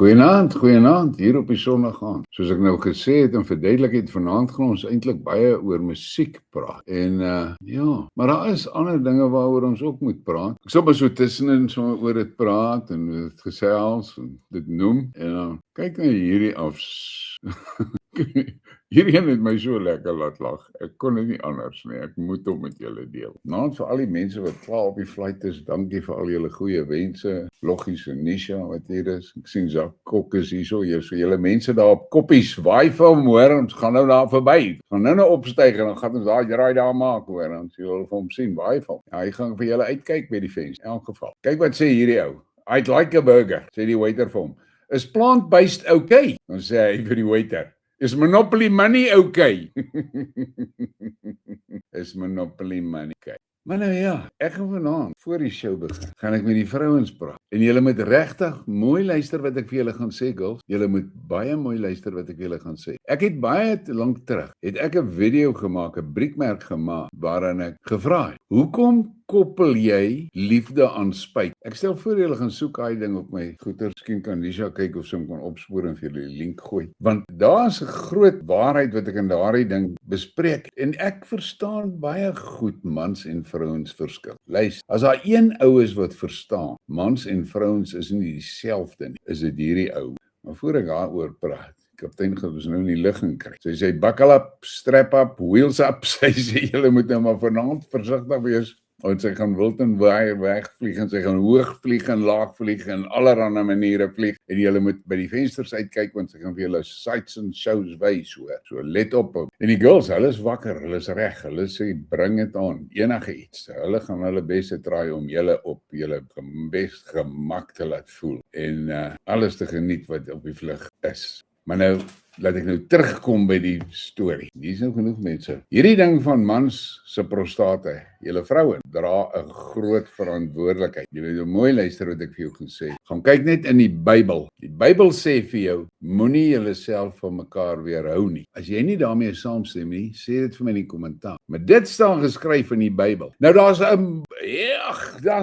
Goeienaand hier op die Sondag aand. Soos ek nou gesê het en verduidelik het, vanaand gaan ons eintlik baie oor musiek praat. En ja, maar daar is ander dinge waaroor ons ook moet praat. Ek sal maar so tussenin so oor dit praat en dit gesels en dit noem. En dan kyk nou hierdie af. Hierdie een het my so lekker laat lag. Ek kon dit nie anders nie. Ek moet hom met julle deel. Nou vir al die mense wat klaar op die flight is, dankie vir al julle goeie wense. Loggies en Nisha wat hier is. Ek sien Zak Kok is hier so julle mense daar op koppies. Waai vir hom hoor, ons gaan nou daar verby. Gaan nou opstyg en dan gaan ons daai draai daar maak hoor. Dan sien julle vir hom sien, waai vir hom. Ja, hy gaan vir julle uitkyk by die venster in elk geval. Kyk wat sê hierdie ou. I'd like a burger, sê die waiter vir hom. Is plant-based okay? Dan sê hy vir die waiter. Is Monopoly money okay? Is Monopoly money okay? Maar nou ja, ek gaan vanaand, voor die show begin, gaan ek met die vrouens praat. En julle moet regtig mooi luister wat ek vir julle gaan sê, girls. Julle moet baie mooi luister wat ek vir julle gaan sê. Ek het baie lank terug, het ek 'n video gemaak, 'n briekmerk gemaak, waarin ek gevra het, hoekom koppel jy liefde aan spyt? Ek stel voor julle gaan soek daai ding op my goeie. Miskien kan Nisha kyk of sy hom kan opspoor en vir julle die link gooi. Want daar's 'n groot waarheid wat ek in daardie ding bespreek. En ek verstaan baie goed mans en vrouens verskil. Luister, as daar een ou is wat verstaan, mans en vrouens is nie dieselfde nie, is dit hierdie ou. Maar voor ek daaroor praat, kaptein gaan ons nou in die ligging kry. So hy sê buckle up, strap up, wheels up. Sy sê julle moet nou maar vanaand versigtig wees. En sy gaan wild en wegvlieg en sy gaan hoog vlieg en laag vlieg en allerlei maniere vlieg en julle moet by die vensters uitkyk want sy gaan vir julle sights and shows wys hoor. So let op. En die girls, hulle is wakker, hulle is reg, hulle sê bring dit aan, enige iets. Hulle gaan hulle beste try om julle op julle best gemak te laat voel en alles te geniet wat op die vlug is. Maar nou laat ek nou terugkom by die storie. Hier is nou genoeg mense. Hierdie ding van mans se prostate, julle vrouens dra 'n groot verantwoordelikheid. Jy moet mooi luister wat ek vir jou gaan sê. Gaan kyk net in die Bybel. Die Bybel sê vir jou, moenie julleself van mekaar weerhou nie. As jy nie daarmee saamstem nie, sê dit vir my in die kommentaar. Maar dit staan geskryf in die Bybel. Nou daar's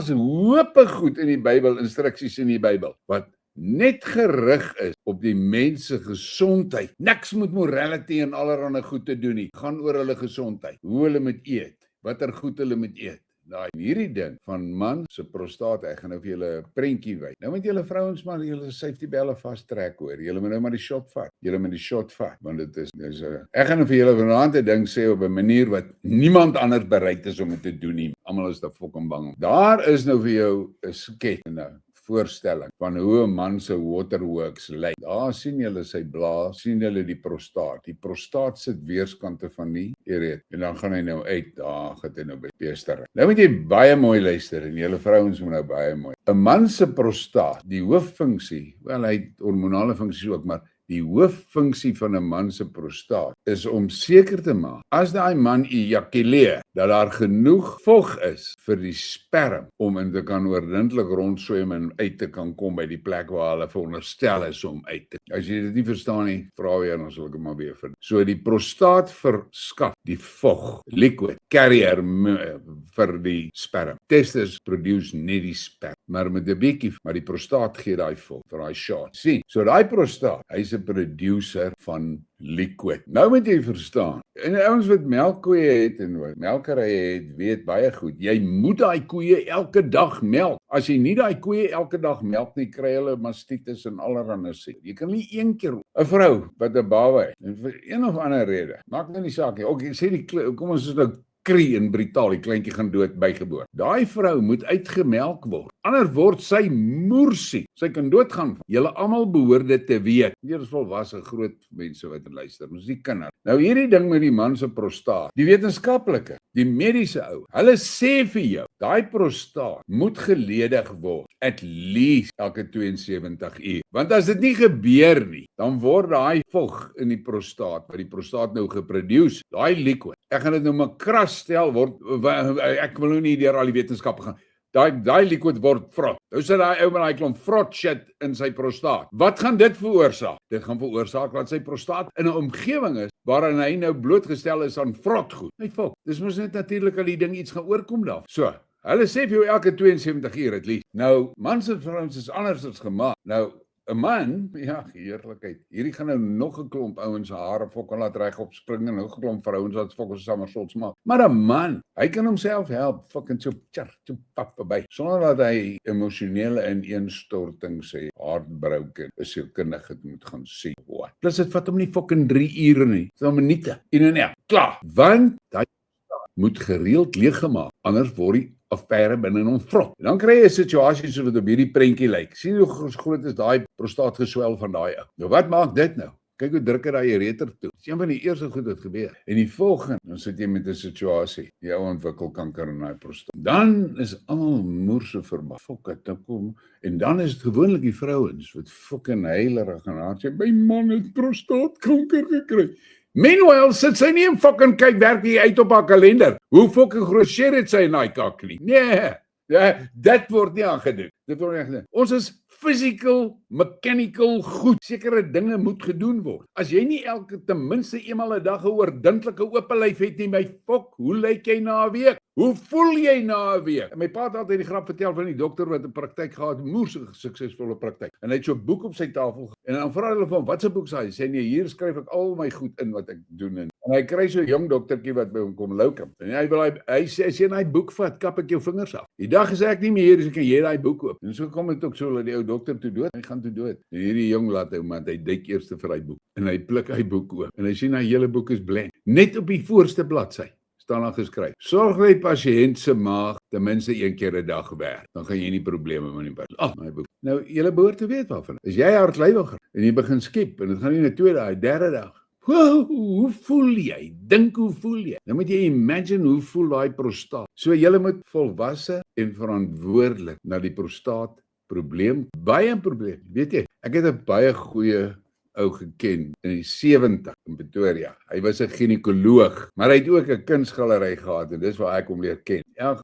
hope goed in die Bybel, instruksies in die Bybel, wat net gerig is op die mens se gesondheid. Niks met morality en allerlei goed te doen nie. Gaan oor hulle gesondheid. Hoe hulle moet eet, watter goed hulle moet eet. Daai hierdie ding van man se prostate, ek gaan nou vir julle 'n prentjie wys. Nou moet julle vrouens maar julle safety belle vastrek hoor. Julle moet nou maar die shot vat. Julle moet die shot vat want dit is ek gaan nou vir julle vanaand 'n ding sê op 'n manier wat niemand anders bereid is om dit te doen nie. Almal is daar fucking bang. Daar is nou vir jou 'n skets nou. Voorstelling van hoe 'n man se waterworks lyk. Daar sien julle sy blaas, sien julle die prostaat. Die prostaat sit weerskante van die ureter. En dan gaan hy nou uit, daar gaan hy nou by beester. Nou moet jy baie mooi luister en julle vrouens moet nou baie mooi. 'n Man se prostaat, die hooffunksie, wel hy het hormonale funksies ook, maar die hooffunksie van 'n man se prostaat is om seker te maak, as daai man ejakuleer, dat daar genoeg vog is vir die sperm om in te kan oordentlik rondswem en uit te kan kom by die plek waar hulle veronderstel is om uit te. As jy dit nie verstaan nie, vra weer, dan sal ek dit maar weer vind. So die prostaat verskaf die vog, liquid, carrier vir die sperm. Testes produce net die sperm, maar met 'n bietjie, maar die prostaat gee daai vog vir daai shot. Sien, so daai prostaat, hy's 'n producer van liquid. Nou moet jy verstaan, en ouens wat melkkoeie het en wat melkerye het, weet baie goed, jy moet daai koeie elke dag melk. As jy nie daai koeie elke dag melk nie, kry hulle mastitis en allerlei siektes. Jy kan nie een keer 'n vrou wat 'n baba het, en vir een of ander rede, maak nou nie saak nie. Okay, sê kom ons is nou en brutaal, die kleintjie gaan dood by geboorte. Daai vrou moet uitgemelk word. Anders word sy moersiek. Sy kan doodgaan. Julle almal behoort dit te weet. Hier is volwasse groot mense wat luister, ons die kinders. Nou hierdie ding met die man se prostaat, die wetenskaplike, die mediese ou, hulle sê vir jou, daai prostaat moet geledig word at least elke 72 uur. Want as dit nie gebeur nie, dan word daai vog in die prostaat, wat die prostaat nou geproduce, daai liquid. Ek gaan dit nou maar kras stel word, ek wil nou nie deur al die wetenskap gaan. Daai liquid word vrot. Nou sit daai ou met daai klomp vrot shit in sy prostaat. Wat gaan dit veroorsaak? Dit gaan veroorsaak dat sy prostaat in 'n omgewing is waarin hy nou blootgestel is aan vrotgoed. Hey fok, dis mos net natuurlik dat die ding iets gaan oorkom daar. So, hulle sê vir jou elke 72 uur at least. Nou, mans en vrouens is anders as gemaak. Nou, 'n man, ja, heerlikheid. Hierdie gaan nou nog 'n klomp ouens se hare fokke laat regop spring en nog 'n klomp vrouens wat fokke somersaults maak. Maar 'n man, hy kan homself help fucking so pap verby sonder dat hy emosionele ineenstorting sê heartbroken is sielkundig het moet gaan sien. What? Plus dit vat hom nie fucking 3 ure nie. Dit is 'n minute. En ja, klaar. Want daai moet gereeld leeggemaak, anders word die afpere binne hom vrot. En dan kry jy 'n situasie so wat op hierdie prentjie lyk. Sien hoe groot is daai prostaat geswel van daai ou. Nou wat maak dit nou? Kyk hoe druk hy daai ureter toe. Dis een van die eerste goed wat gebeur. En die volgende, dan sit jy met 'n situasie. Jy ontwikkel kanker in daai prostaat. Dan is almal moerse verbaas. Fok dit nou kom. En dan is dit gewoonlik die vrouens wat fucking heilerig en sê my man het prostaatkanker gekry. Meanwhile, sit sy nie en fucking kyk werk hier uit op haar kalender. Hoe fucking groot share het sy in daai kak nie? Nee, ja, dit word nie aangedoen. Dit word nie aangedoen. Ons is physical, mechanical goed. Sekere dinge moet gedoen word. As jy nie ten minste eenmal 'n dag 'n oordintlike oop lyf het nie, my fok, hoe lyk jy na 'n week? Hoe voel jy na 'n week? En my pa het altyd die grap vertel van die dokter wat 'n praktyk gehad, moeë suksesvolle praktyk. En hy het so 'n boek op sy tafel en dan vra hulle van wat se boek sê hy? Sê nee, hier skryf ek al my goed in wat ek doen en hy kry so 'n jong doktertjie wat by hom kom loukom. En hy sê as jy daai boek vat, kap ek jou vingers af. Die dag is ek nie meer hier, so kan jy daai boek oop. En so kom dit ook so dat die ou dokter toe dood, hy gaan toe dood. En hierdie jong laat hom want hy duik eers vir hy boek en hy pluk hy boek oop en hy sien hy hele boek is blank. Net op die voorste bladsy staan daar geskryf: sorg dat die pasiënt se maag ten minste 1 keer 'n dag werk, dan gaan jy nie probleme met die pasiënt. My boek. Nou, jy behoort te weet waarvan. As jy hartlywiger en jy begin skiep en dit gaan nie na 2 dae, 3de dag. Hoe voel jy? Dink hoe voel jy? Nou moet jy imagine hoe voel daai prostaat. So jy moet volwasse en verantwoordelik na die prostaat probleem, baie 'n probleem. Weet jy, ek het 'n baie goeie ou geken in die 70 in Pretoria. Hy was 'n ginekoloog, maar hy het ook 'n kunsgalery gehad en dis waar ek hom leer ken. Ja,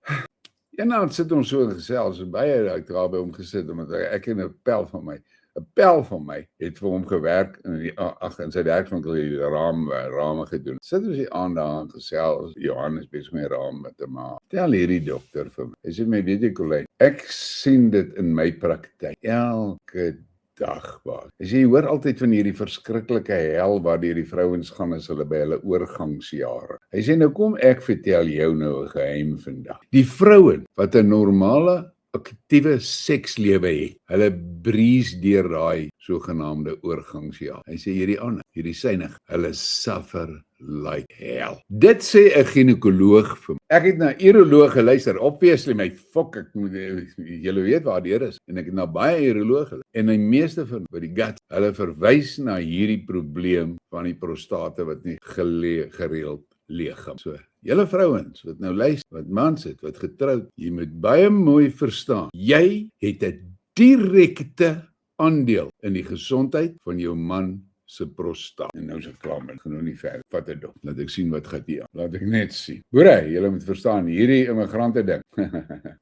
eendag sit ons so gesels en baie uit daar by hom gesit omdat ek en 'n pel van my het vir hom gewerk in sy werkswinkel die rame gedoen. Sit ons die aand daar en gesels, Johannes besig met rame te maak. Tel hierdie dokter vir my. Hy sê my, weet jy Colleen, ek sien dit in my praktyk elke dag waar. As jy hoor altyd van hierdie verskriklike hel waardeur die vrouens gaan as hulle by hulle oorgangsjare. Hy sê nou kom ek vertel jou nou 'n geheim vandag. Die vrouens wat 'n normale aktiewe sekslewe het, hulle breeze deur daai sogenaamde oorgangsjaar. Hy sê hierdie ander, hierdie synig, hulle suffer like hell. Dit sê 'n ginekoloog vir my. Ek het na uroloog geluister, obviously my fok, ek moet julle weet waar deur is. En ek het na baie urologe en die meeste van by die gut, hulle verwys na hierdie probleem van die prostate wat nie gereeld leeggaan. So, julle vrouens wat nou luister, wat mans het, wat getroud, jy moet baie mooi verstaan. Jy het 'n direkte aandeel in die gesondheid van jou man se prostaat. En nou is ek klaar met, genoeg nie verder. Vat dit op. Laat ek sien wat gaan hier. Laat ek net sien. Boere, julle moet verstaan, hierdie immigrante ding.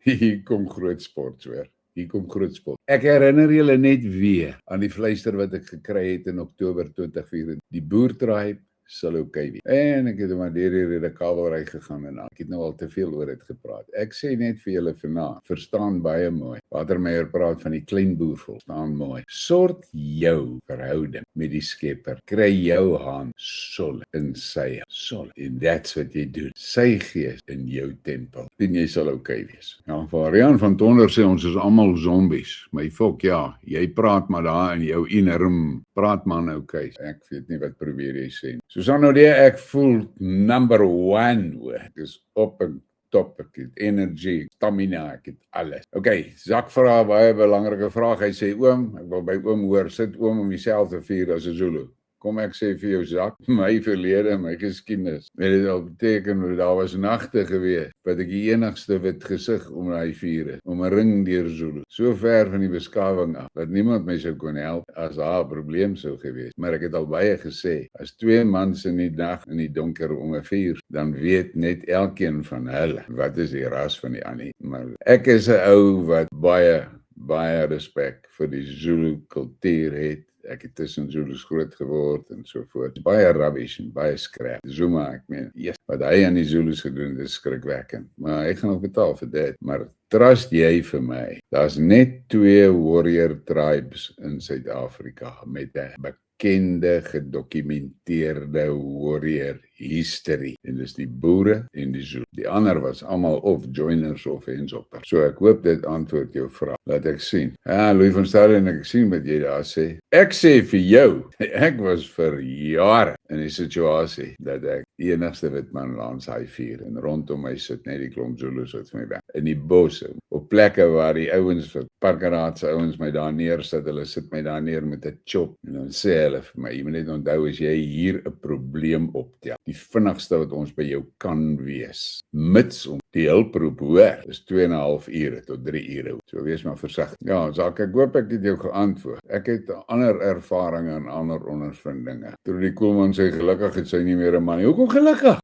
Hier kom groot sport, hoor. Hier kom groot sport. Ek herinner julle net weer aan die fluister wat ek gekry het in Oktober 2024. Die boertribe sal okay wees. En ek het maar deur die kabelry gegaan en ek het nou al te veel oor dit gepraat. Ek sê net vir julle vanaand, verstaan baie mooi. Watermeyer praat van die klein boer, verstaan mooi. Sort jou verhouding met die Skepper. Kry jou hand solid in sy solid. En that's what jy doen. Sy gees in jou tempel. En jy sal okay wees. Ja, Varian van Tonder sê ons is almal zombies. My fok, ja, jy praat maar daar in jou innerm. Praat man okay. Ek weet nie wat probeer jy sê. Susanna, ek voel number 1, hoor. Ek is op en top, ek het energy, stamina, ek het alles. Okay, Zak vra 'n baie belangrike vraag. Hy sê, oom, ek wil by oom hoor, sit oom om dieselfde vuur as 'n Zulu. kom ek sê vir jou Zak, my verlede, my geskiedenis. Dit al beteken, daar was nagte gewees, wat ek die enigste wit gesig om daai vure, om 'n ring deur Zulu, so ver van die beskawing af, dat niemand my sou kon help as daar 'n probleem sou gewees. Maar ek het al baie gesê, as 2 mans in die dag in die donker om 'n vuur, dan weet net elkeen van hulle, wat is die ras van die ander. Maar ek is 'n ou wat baie respek vir die Zulu kultuur het. Ek het tussen Zulus groot geword en so voort. Baie rubbish en baie scrap. Zuma, ek meen, yes, wat hy aan die Zulus gedoen het, is skrikwekkend. Maar hy gaan nog betaal vir dit. Maar trust jy vir my, daar's net 2 warrior tribes in Suid-Afrika met 'n bekende, gedokumenteerde warrior history. En dis die boere en die Zulu. Die ander was almal of joiners of hensoppers. So ek hoop dit antwoord jou vraag. Laat ek sien. Ja, Louis van Staden, ek sien wat jy daar sê. Ek sê vir jou, ek was vir jare in die situasie dat ek die enigste wit man langs hy vuur en rondom my sit net die klomp Zulus wat vir my weg. In die bosse, op plekke waar die ouens, parkeraadse ouens my daar neersit, hulle sit my daar neer met 'n chop en dan sê hulle vir my, jy moet net onthou as jy hier 'n probleem optel, die vinnigste wat ons by jou kan wees, mits om die hulproep hoor, is 2,5 ure tot 3 ure. So wees maar versigtig. Ja, Zak, ek hoop ek het jou geantwoord. Ek het ander ervarings en ander ondervindinge. Trudy Koelman sê gelukkig het sy nie meer 'n man nie. Hoekom gelukkig?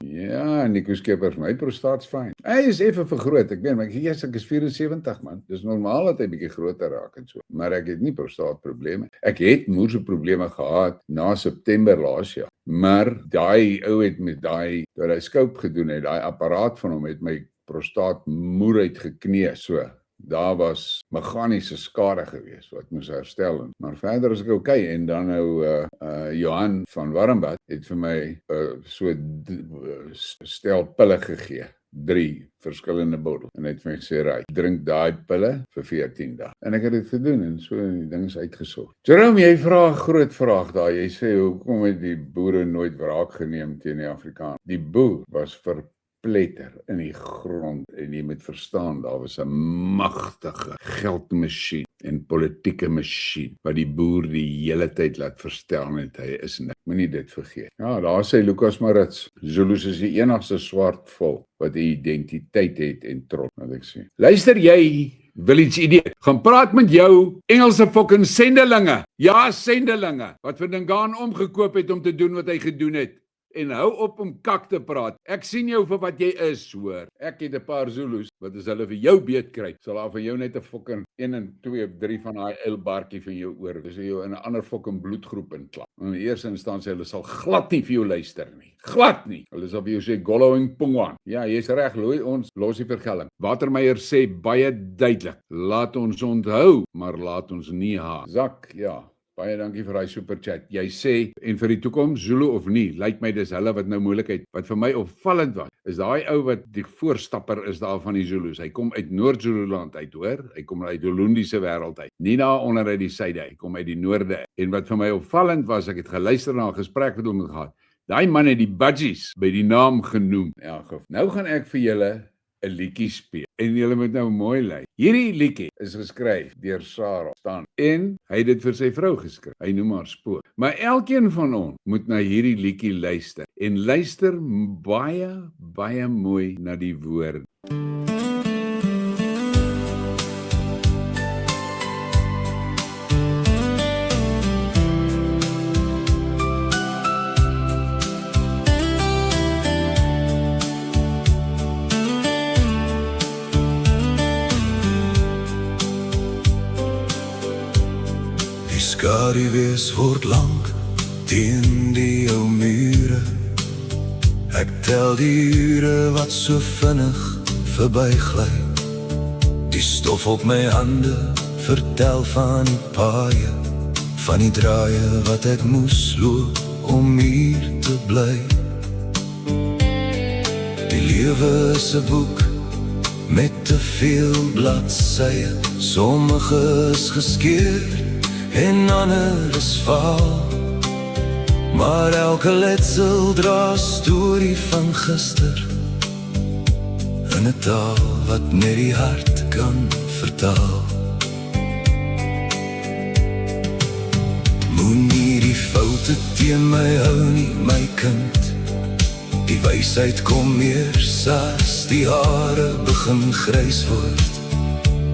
Ja, Nico Skeepers, my prostaat's fyn. Hy is effe vergroot, ek weet, maar ek is 74 man. Dis normaal dat hy bietjie groter raak en so. Maar ek het nie prostaatprobleme. Ek het moerse probleme gehad na September laas jaar. Maar daai ou het met daai, toe hy skoop gedoen het, daai apparaat van hom het my prostaat moerheid geknee, so. Daar was meganiese skade gewees wat moes herstel. Maar verder is ek okay. En dan nou Johan van Warmbad het vir my so stel pille gegee. 3 verskillende bottels. En hy het vir my gesê, "Right, drink daai pille vir 14 dae." En ek het dit gedoen en so die ding is uitgesort. Jerome, jy vra 'n groot vraag daar. Jy sê hoekom het die boere nooit wraak geneem teen die Afrikaners? Die boer was verpletter in die grond en jy moet verstaan, daar was 'n magtige geldmasjien en politieke masjien wat die boer die hele tyd laat verstel het hy is niks. Moenie dit vergeet. Ja, daar sê Lucas Marits, Zulus is die enigste swart volk wat 'n identiteit het en trots, wat ek sê. Luister jy, wil iets idee, gaan praat met jou Engelse fucking sendelinge. Ja, sendelinge, wat vir Dingaan omgekoop het om te doen wat hy gedoen het. En hou op om kak te praat. Ek sien jou vir wat jy is, hoor. Ek het 'n paar Zulus, wat as hulle vir jou beet kry, sal daar vir jou net 'n fucking 1 en 2 of 3 van daai eilbarkie van jou oor. Dis jou in 'n ander fucking bloedgroep inklap. In die eerste instansie, hulle sal glad nie vir jou luister nie. Glad nie. Hulle sal vir jou sê, Gollowing Pungwan. Ja, jy's reg, Louis, ons los die vergelling. Watermeyer sê baie duidelik, laat ons onthou, maar laat ons nie haat. Zak, ja. Baie dankie vir daai superchat. Jy sê, en vir die toekoms, Zulu of nie, lyk my dis hulle wat nou moeilikheid. Wat vir my opvallend was, is daai ou wat die voorstapper is daar van die Zulus. Hy kom uit Noord-Zululand uit, hoor. Hy kom uit die Lundiese wêreld uit. Nie daar onder uit die suide, hy kom uit die noorde. En wat vir my opvallend was, ek het geluister na 'n gesprek wat hom gehad. Daai man het die budgies by die naam genoem. Ja, nou gaan ek vir julle 'n liedjie speel. En julle moet nou mooi luister. Hierdie liedjie is geskryf deur Sarah Stan en hy het dit vir sy vrou geskryf. Hy noem haar Spoor. Maar elkeen van ons moet na hierdie liedjie luister en luister baie mooi na die woorde. Skaduwees word lank teen die ou mure. Ek tel die ure wat so vinnig verbygly. Die stof op my hande vertel van die paaie, van die draaie wat ek moes loop om hier te bly. Die lewe is 'n boek met te veel bladsye, sommige is geskeur en ander is vaal. Maar elke letsel dra storie van gister, in 'n taal wat net die hart kan vertaal. Moenie die fout stilte teen my hou nie, my kind. Die wysheid kom meer as die hare begin grys word.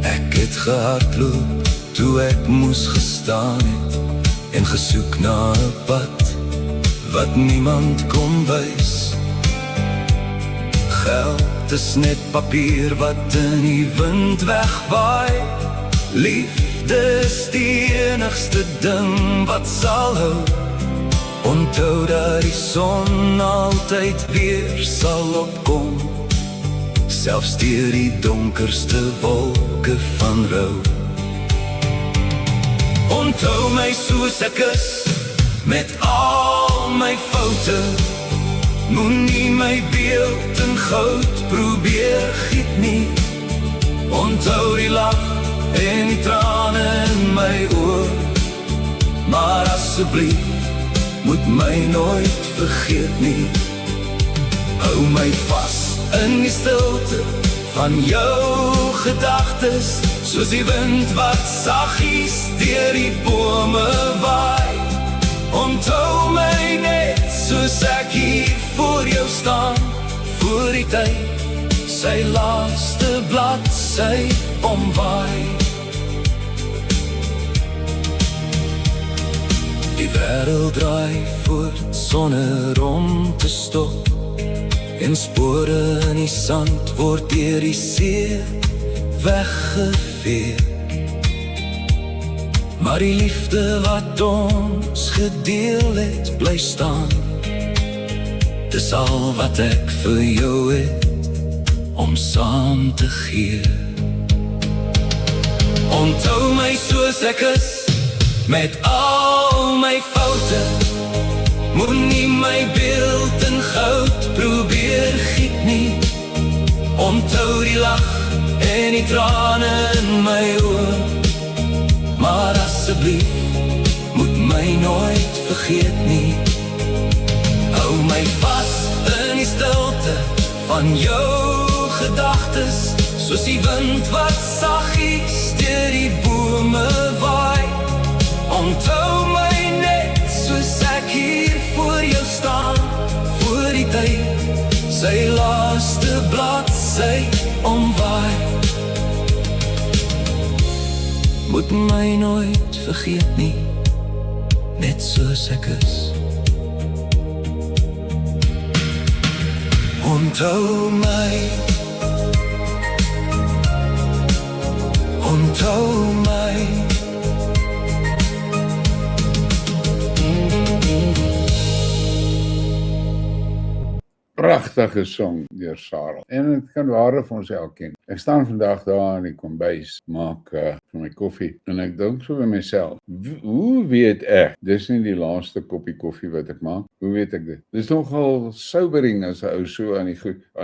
Ek het gehardloop toe ek moes gestaan het en gesoek na 'n pad wat niemand kon wys. Geld is net papier wat in die wind wegwaai. Liefde is die enigste ding wat sal hou. Onthou dat die son altyd weer sal opkom, selfs deur die donkerste wolke van rou. Onthou my soos ek is, met al my foute. Moenie my beeld in goud probeer giet nie. Onthou die lach en die trane in my oor. Maar asseblief, moet my nooit vergeet nie. Hou my vas in die stilte van jou gedagtes, soos die wind wat saggies deur die bome waai. Onthou my net soos ek hier voor jou staan, voor die tyd sy laaste bladsy omwaai. Die wêreld draai voort sonder om te stop, en spore in die sand word deur die see weggevee. Maar die liefde wat ons gedeel het, bly staan. Dis al wat ek vir jou het, om saam te gee. Onthou my soos ek is, met al my foute. Moenie my beeld in goud probeer giet nie. Onthou die lach en die trane in my oor. Maar asseblief, moet my nooit vergeet nie. Hou my vas in die stilte van jou gedagtes, soos die wind wat saggies deur die bome waai. Onthou my net soos ek hier voor jou staan, voor die tyd sy laaste bladsy omwaai. Moet my nooit vergeet nie, net soos ek is. Onthou my, onthou my. Pragtige song deur Sarel. En het kan ware vir ons elkeen. Ek staan vandag daar in die kombuis, maak vir my koffie, en ek dink so by myself, hoe weet ek, dis nie die laaste koppie koffie wat ek maak, hoe weet ek dit? Dis nogal sobering as 'n ou so aan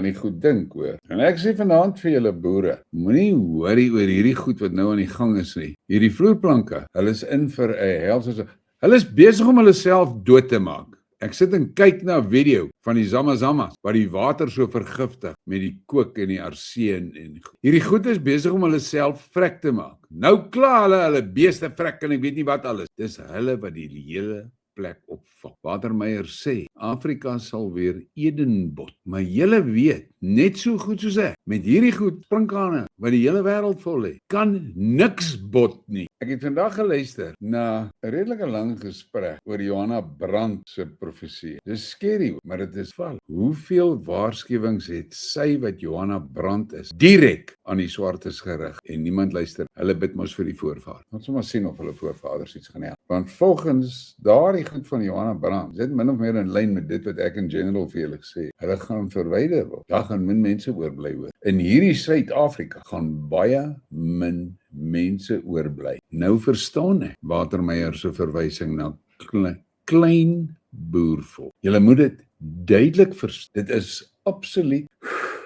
die goed dink, hoor. En ek sê vanaand vir julle boere, moenie worry oor hierdie goed wat nou aan die gang is nie. Hierdie vloerplanke, hulle is in vir 'n helse, hulle is besig om hulle self dood te maak. Ek sit en kyk na 'n video van die Zamazamas, wat die water so vergiftig met die kook en die arseen en goed. Hierdie goed is besig om hulle self vrek te maak. Nou klaar hulle beeste vrek en ek weet nie wat alles. Dis hulle wat die hele plek opvang. Watermeyer sê, Afrika sal weer Eden bot. Maar julle weet, net so goed soos ek, met hierdie goed, sprinkane, wat die hele wêreld vol het, kan niks bot nie. Ek het vandag geluister na 'n redelike lang gesprek oor Johanna Brandt se profesie. Dis skerry, maar dit is val. Hoeveel waarskuwings het sy wat Johanna Brandt is, direk aan die swartes gerig, en niemand luister. Hulle bid mos vir die voorvaders. Ons moet maar sien of hulle voorvaders iets gaan help. Want volgens daardie goed van Johanna Brandt, dit min of meer in lyn met dit wat ek in general vir julle sê, hulle gaan verwyder word. Daar gaan min mense oorbly hoor. In hierdie Suid-Afrika gaan baie min mense oorbly. Nou verstaan ek Watermeyer se verwysing na klein boervolk. Julle moet dit duidelik verstaan. Dit is absoluut,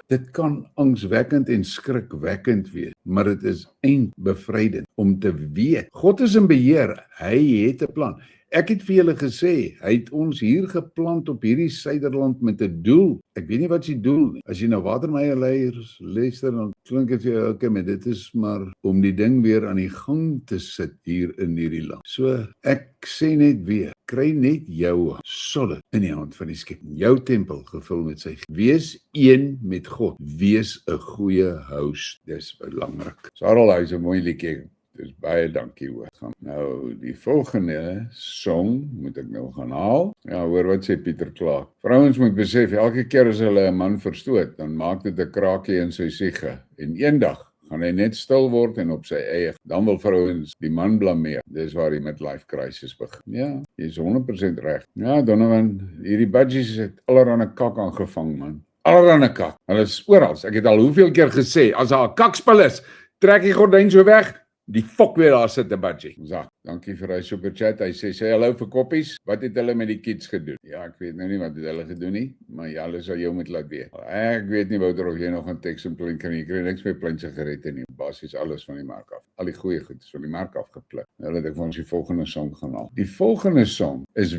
dit kan angswekkend en skrikwekkend wees, maar dit is eindbevrydend om te weet, God is in beheer, hy het 'n plan. Ek het vir julle gesê, hy het ons hier geplant op hierdie Suiderland met 'n doel. Ek weet nie wat die doel nie. As jy nou Watermeyer luister, dan klink dit vir jou, okay, maar dit is maar om die ding weer aan die gang te sit hier in hierdie land. So, ek sê net weer, kry net jou solid in die hand van die Skepper. Jou tempel gevul met sy gees. Wees een met God. Wees 'n goeie host. Dis belangrik. Sarel, hy's 'n mooi liedjie. Dus baie dankie hoor. Nou, die volgende song moet ek nou gaan haal. Ja, hoor wat sê Pieter Klaar. Vrouens moet besef, elke keer as hulle 'n man verstoot, dan maak dit 'n kraakie in sy siege. En eendag gaan hy net stil word en op sy eie. Dan wil vrouens die man blameer. Dis waar die midlife crisis begin. Ja, jy is 100% reg. Ja, Donovan, hierdie budgies het allerhande kak aangevang, man. Allerhande kak. Hulle is oral. Ek het al hoeveel keer gesê, as daar 'n kakspel is, trek die gordyn so weg. Die fok weer daar sit 'n budgie. Zak, dankie vir hy superchat. Hy sê hallo vir koppies. Wat het hulle met die kids gedoen? Ja, ek weet nou nie wat het hulle gedoen nie, maar ja, hulle sal jou moet laat weet. Ek weet nie Wouter of jy nog 'n teks en plein kan jy kry niks met plein sigarette nie. Basies alles van die mark af. Al die goeie goed is van die mark af gepluk. Nou het ek vir ons die volgende song gaan haal. Die volgende song is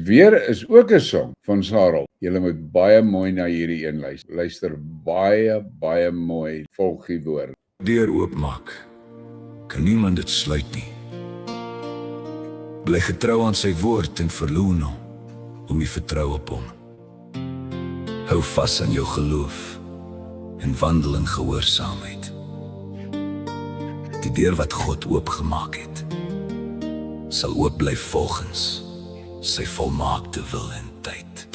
ook 'n song van Sarel. Julle moet baie mooi na hierdie een luister. Luister baie mooi. Volg die woord. Deur oopmaak. Kan niemand dit sluit nie. Bly getrou aan sy woord en verloon hom, om die vertrou op hom. Hou vas aan jou geloof en wandel in gehoorsaamheid. Die deur wat God oopgemaak het, sal oop bly volgens sy volmaakte wil en tyd.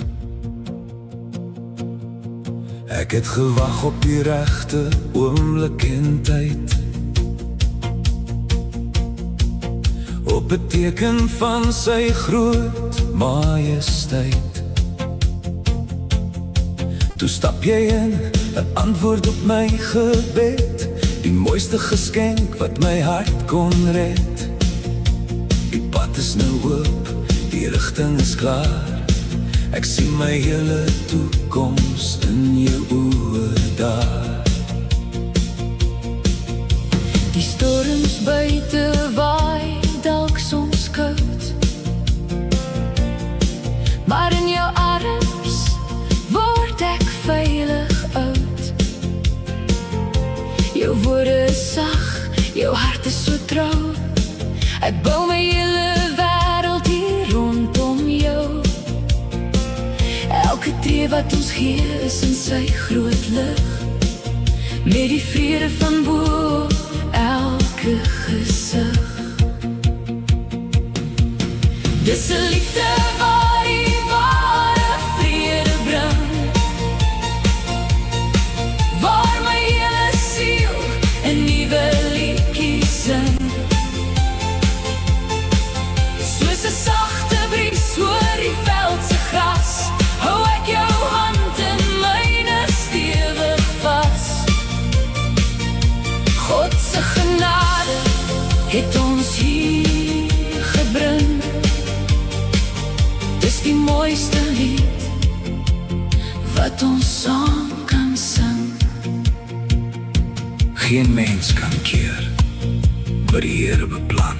Ek het gewag op die regte oomblik en tyd, op 'n teken van sy groot majesteit. Toe stap jy in, 'n antwoord op my gebed, die mooiste geskenk wat my hart kon red. Die pad is nou oop, die rigting is klaar, ek sien my hele toekoms in jou oë daar. Die storms buite waai dalk soms koud, maar in jou arms word ek veilig oud. Jou woorde is sag, jou hart is so trou, ek bou my hele wêreld hier rondom jou. Elke tree wat ons gee is in sy groot lig, met die vrede van bo elke gesig. Dis 'n liefde waar die ware vrede bring, waar my hele siel 'n nuwe liedjie sing. Soos 'n sagte bries oor die veld se gras, hou ek jou hand in myne stewig vas. God se genade het ons hier gebring. Dis die mooiste lied wat ons saam kan sing. Geen mens kan keer wat die Here beplan.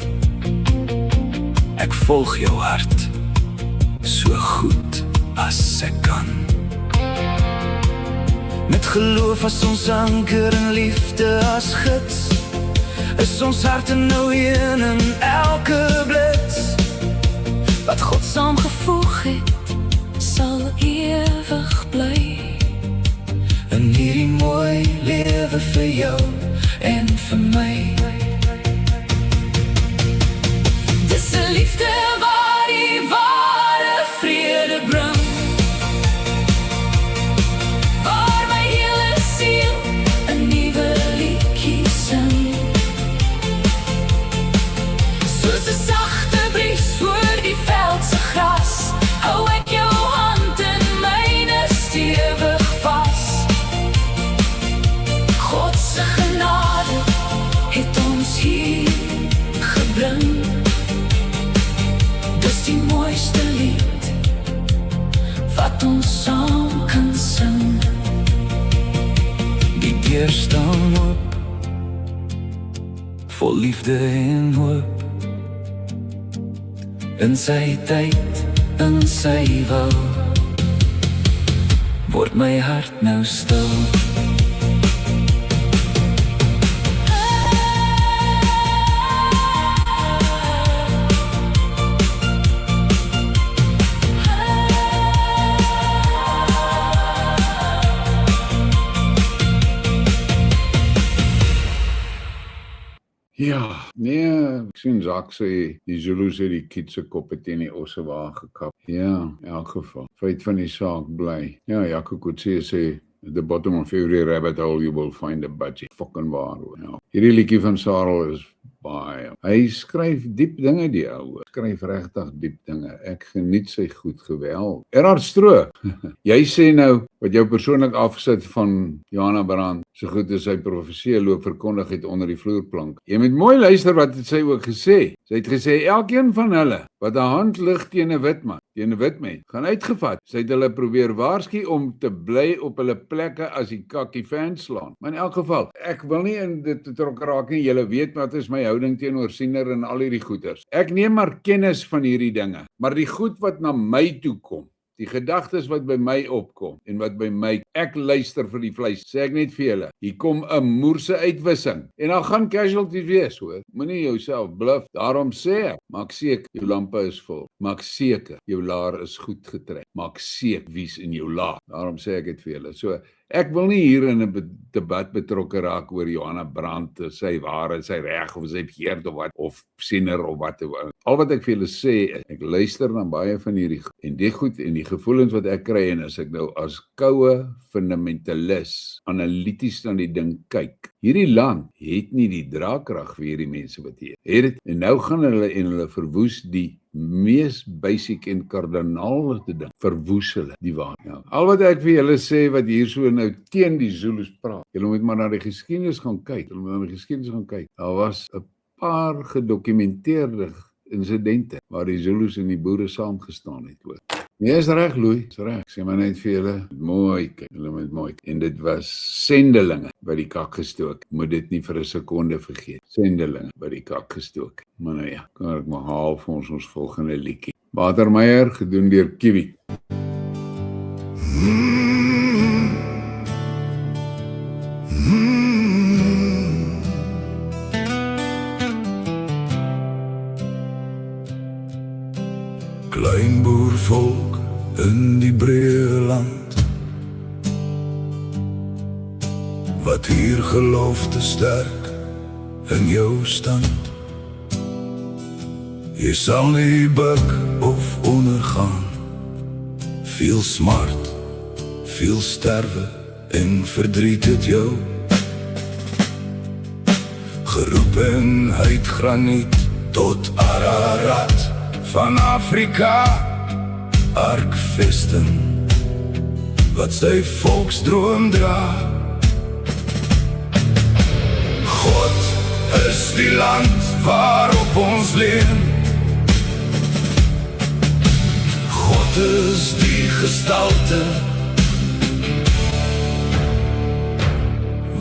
Ek volg jou hart so goed as ek kan. Met geloof as ons anker en liefde as gids, is ons harte nou een in elke blits. Wat God saamgevoeg het, sal ewig bly. In hierdie mooi lewe vir jou en vir my. Dis 'n liefde waar die ware vrede bring, waar my hele siel 'n nuwe liedjie sing. Soos 'n sagte bries oor die veld se gras, hou ek jou hand in myne stewig vas. God se genade het ons hier gebring. Dis die mooiste lied wat ons saam kan sing. Die deur staan oop, vol liefde en hoop. In sy tyd, in sy wil, word my hart nou stil. Ja, nee, ek sien Zak sê, die Zulus het die kietse koppe teen die osse waar gekap. Ja, in elk geval. Feit van die saak bly. Ja, Jaco Kutse sê, at the bottom of every rabbit hole you will find a budgie. Fucking waar hoor. Ja. Hierdie liedjie van Sarel is baie. Hy skryf diep dinge die ou. Skryf regtig diep dinge. Ek geniet sy goed geweld. Erhard Stroh. Jy sê nou wat jou persoonlik afsit van Johanna Brand, so goed as sy profesie loop verkondig het onder die vloerplank. Jy moet mooi luister wat het sy ook gesê. Sy het gesê elkeen van hulle wat 'n hand lig teen 'n wit man, teen 'n wit mens, gaan uitgevat. Sy het hulle probeer waarsku om te bly op hulle plekke as die kakkie fans slaan. Maar in elk geval, ek wil nie in dit betrokke raak nie. Julle weet wat is my houding teenoor Siener en al hierdie goeters. Ek neem maar kennis van hierdie dinge, maar die goed wat na my toe kom, die gedagtes wat by my opkom en wat by my, ek luister vir die vleis, sê ek net vir julle, hier kom 'n moerse uitwissing en dan gaan casualties wees hoor, moenie jouself bluf, daarom sê ek, maak seker jou lampe is vol, maak seker jou laar is goed getrek, maak seker wie's in jou laar, daarom sê ek dit vir julle, so ek wil nie hier in 'n debat betrokke raak oor Johanna Brand, sy ware, sy reg of sy verkeerd of wat, of Siener of wat. Al wat ek vir julle sê, ek luister na baie van hierdie en die goed en die gevoelens wat ek kry en as ek nou as koue fundamentalis analities na die ding kyk. Hierdie land het nie die draagkrag vir hierdie mense wat hier het. En nou gaan hulle verwoes die mees basic en kardinaal ding, verwoes hulle die waarheid. Ja. Al wat ek vir julle sê wat hier so nou teen die Zulus praat, julle moet maar na die geskiedenis gaan kyk, Daar was 'n paar gedokumenteerde insidente waar die Zulus en die boere saamgestaan het hoor. Nee, is reg Louis, is reg. Ek sê maar net vir julle, mooi kyk, julle moet mooi kyk. En dit was sendelinge by die kak gestook. Moet dit nie vir 'n sekonde vergeet. Sendelinge by die kak gestook. Maar nou ja, kan ek maar haal vir ons volgende liedjie. Watermeyer gedoen deur Kiwi. Klein boervolk in die breë land, wat hier geloof te sterk in jou stand. Jy sal nie buk of ondergaan, veel smart, veel sterwe en verdriet het jou. Geroepenheid graniet tot Ararat, van Afrika, arkvesten, wat sy volksdroom dra. God is die land waarop ons leef. God is die gestalte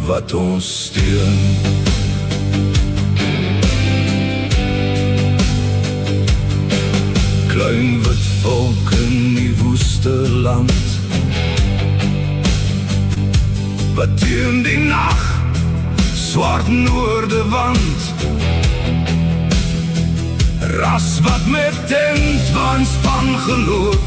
wat ons steun. Klein wit volk in die woeste land, wat teen die nacht swart noorde wand. Ras wat met tentwans van geloof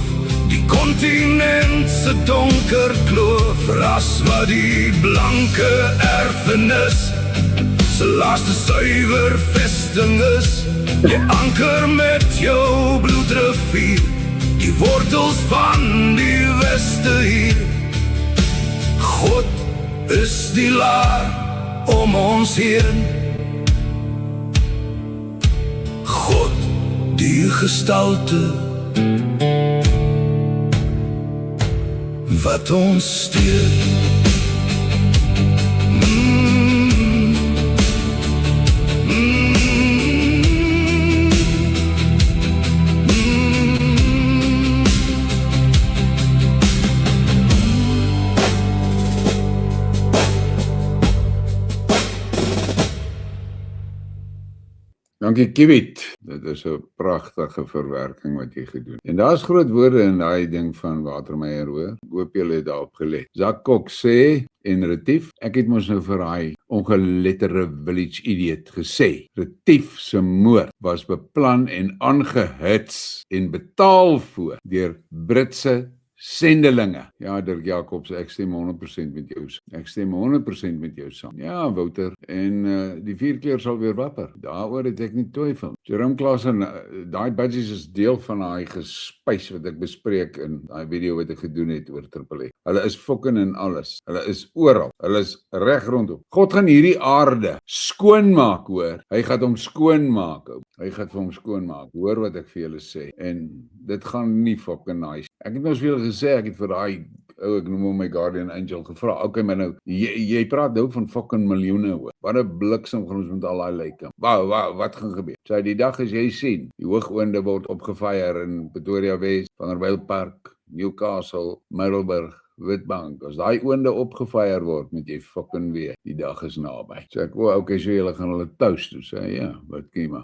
die kontinent se donker kloof. Ras wat die blanke erfenis se laaste suiwer vesting is. Jy anker met jou bloedrivier, die wortels van die weste hier. God is die laar om ons heen. God die gestalte wat ons steun. Dankie Kiewit, dit is 'n pragtige verwerking wat jy gedoen. En daar's groot woorde in daai ding van Watermeyer hoor. Ek hoop julle het daarop gelet. Zakok sê en Retief, ek het mos nou vir daai ongeletterde village idiot gesê. Retief se moord was beplan en aangehits en betaal voor deur Britse sendelinge. Ja, Dirk Jacobs, ek stem 100% met jou saam. Ek stem 100% met jou saam. Ja, Wouter, en die vierkleur sal weer wapper. Daaroor het ek nie twyfel. Jerome Klaasen, daai budgies is deel van daai gespuis wat ek bespreek in daai video wat ek gedoen het oor Triple X. Hulle is fucking in alles. Hulle is oral. Hulle is reg rondom. God gaan hierdie aarde skoonmaak, hoor. Hy gaan hom skoonmaak. Hy gaan vir hom skoonmaak. Hoor wat ek vir julle sê. En dit gaan nie fucking nice. Ek het nou veel gesê, ek het vir daai ek noem hom my guardian angel gevra. Okay, maar nou, jy praat nou van fucking miljoene, hoor. Wat 'n bliksem gaan ons met al daai lyke. Wat gaan gebeur? So die dag as jy sien, die hoogoonde word opgefeier in Pretoria Wes, Vanderbijlpark, Newcastle, Middelburg, Witbank. As daai oonde opgefeier word, moet jy fucking weet, die dag is naby. So ek, okay, so julle gaan hulle toast toe, sê, ja, wat kiema.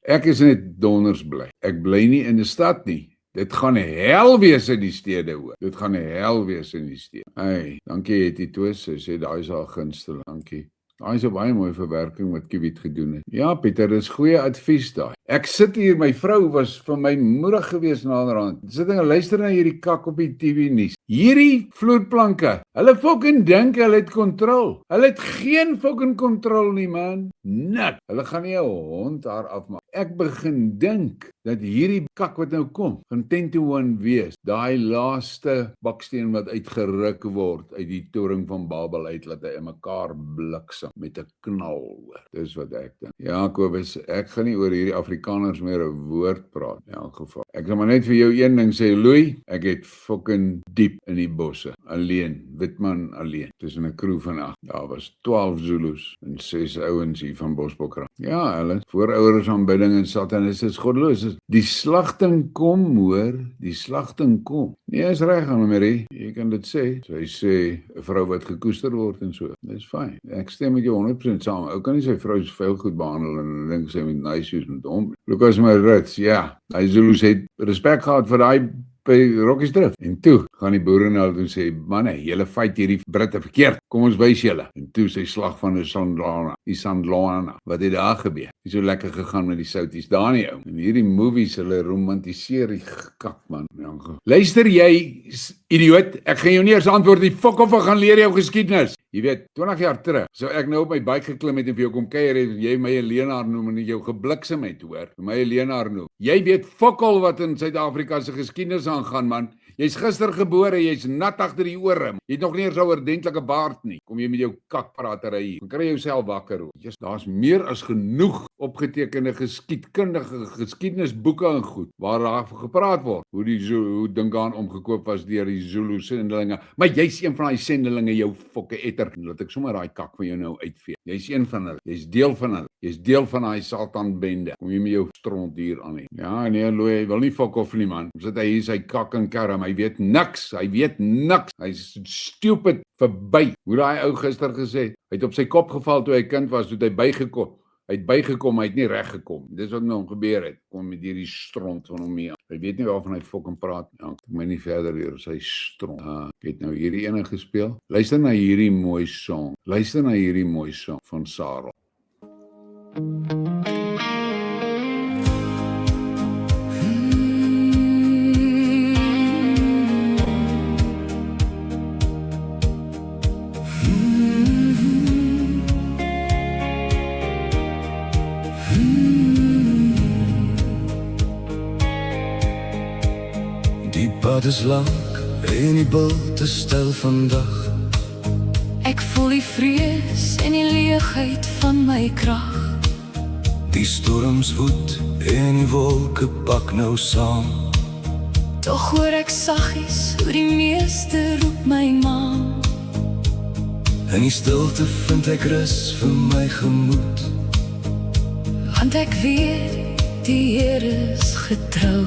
Ek is net donders bly. Ek bly nie in die stad nie. Dit gaan hel wees in die stede, hoor. Dit gaan hel wees in die stede. Hey, dankie Hetty Toos, sy sê daai is haar gunsteling, dankie. Daai is 'n baie mooi verwerking wat Kiewit gedoen het. Ja, Pieter, dis goeie advies daai. Ek sit hier, my vrou was vir my moedig gewees naderhand. Sit en luister na hierdie kak op die TV nuus. Hierdie vloerplanke, hulle fucking dink hulle het kontrol. Hulle het geen fucking kontrol nie, man. Nik. Hulle gaan nie 'n hond daar afmaak. Ek begin dink dat hierdie kak wat nou kom, gaan 10-1 wees. Daai laaste baksteen wat uitgeruk word uit die toring van Babel uit, laat hy in mekaar bliksem met 'n knal, hoor. Dis wat ek dink. Ja, Kobus, ek gaan nie oor hierdie Afrikaners meer 'n woord praat in elk geval. Ek sal maar net vir jou een ding sê, Louis, ek het fucking diep in die bosse, alleen, Witman alleen, tussen 'n crew van 8. Daar was 12 Zulus en 6 ouens hier van Bosbokrand. Ja, hulle voorouers aanbidding en satanis is goddeloos. Die slagting kom, hoor, die slagting kom. Nee, is reg, Annemarie, jy kan dit sê. Sy sê 'n vrou wat gekoester word en so. Dis fyn. Ek stem met jou 100% saam. Ou kan nie sy vrou so veel goed behandel en dink sy met nice shoes met hom. Lucas Marits, ja, hy Zulus het respek gehad vir daai by Rockies Drift. En toe gaan die boere nou toe sê, manne, julle fight hierdie Britte verkeerd. Kom ons wys julle. En toe sy slag van die Sandlana. Wat het daar gebeur? Die so lekker gegaan met die Souties daar nie, ou. En hierdie movies, hulle romantiseer die kak, man. Luister jy, idioot, ek gaan jou nie eers antwoord nie. Fok of ek gaan leer jou geskiedenis. Jy weet, 20 jaar terug, so ek nou op my bike geklim het en vir jou kom kuier het, jy my 'n leenaar noem en jou gebliksem het, hoor. My 'n leenaar noem. Jy weet fokol wat in Suid-Afrika se geskiedenis aangaan, man. Jy's gister gebore, jy's nat agter die ore. Jy het nog nie eens 'n oordentlike baard nie. Kom jy met jou kakpratery hier. Dan kry jy jouself wakker, hoor. Daar's meer as genoeg opgetekende geskiedkundige geskiedenisboeke en goed waar daar gepraat word hoe Dingaan omgekoop was deur die Zulu sendelinge. Maar jy's een van daai sendelinge, jou fokke etter. Laat ek sommer daai kak van jou nou uitvee. Jy's een van hulle. Jy's deel van hulle. Jy's deel van daai Satan-bende. Kom jy met jou stront hier aan nie. Ja, nee, Louis, hy wil nie fok of nie, man. Sit hy hier sy kak en karm. Hy weet niks. Hy's stupid verby. Hoe daai ou gister gesê, hy het op sy kop geval toe hy kind was, toe hy bygekom. Hy het bygekom, hy het nie reg gekom. Dis wat nou gebeur het. Kom met hierdie stront van hom mee. Hy weet nie waarvan hy fucking praat. Ja, ek my nie verder deur sy stront. Ek het nou hierdie ene gespeel. Luister na hierdie mooi song. Van Sarah. Die pad is lank en die bult is stil vandag. Ek voel die vrees en die leegheid van my krag. Die storms woed en die wolke pak nou saam. Tog hoor ek saggies hoe die meeste roep my naam. In die stilte vind ek rus vir my gemoed. Want ek weet die Here is getrou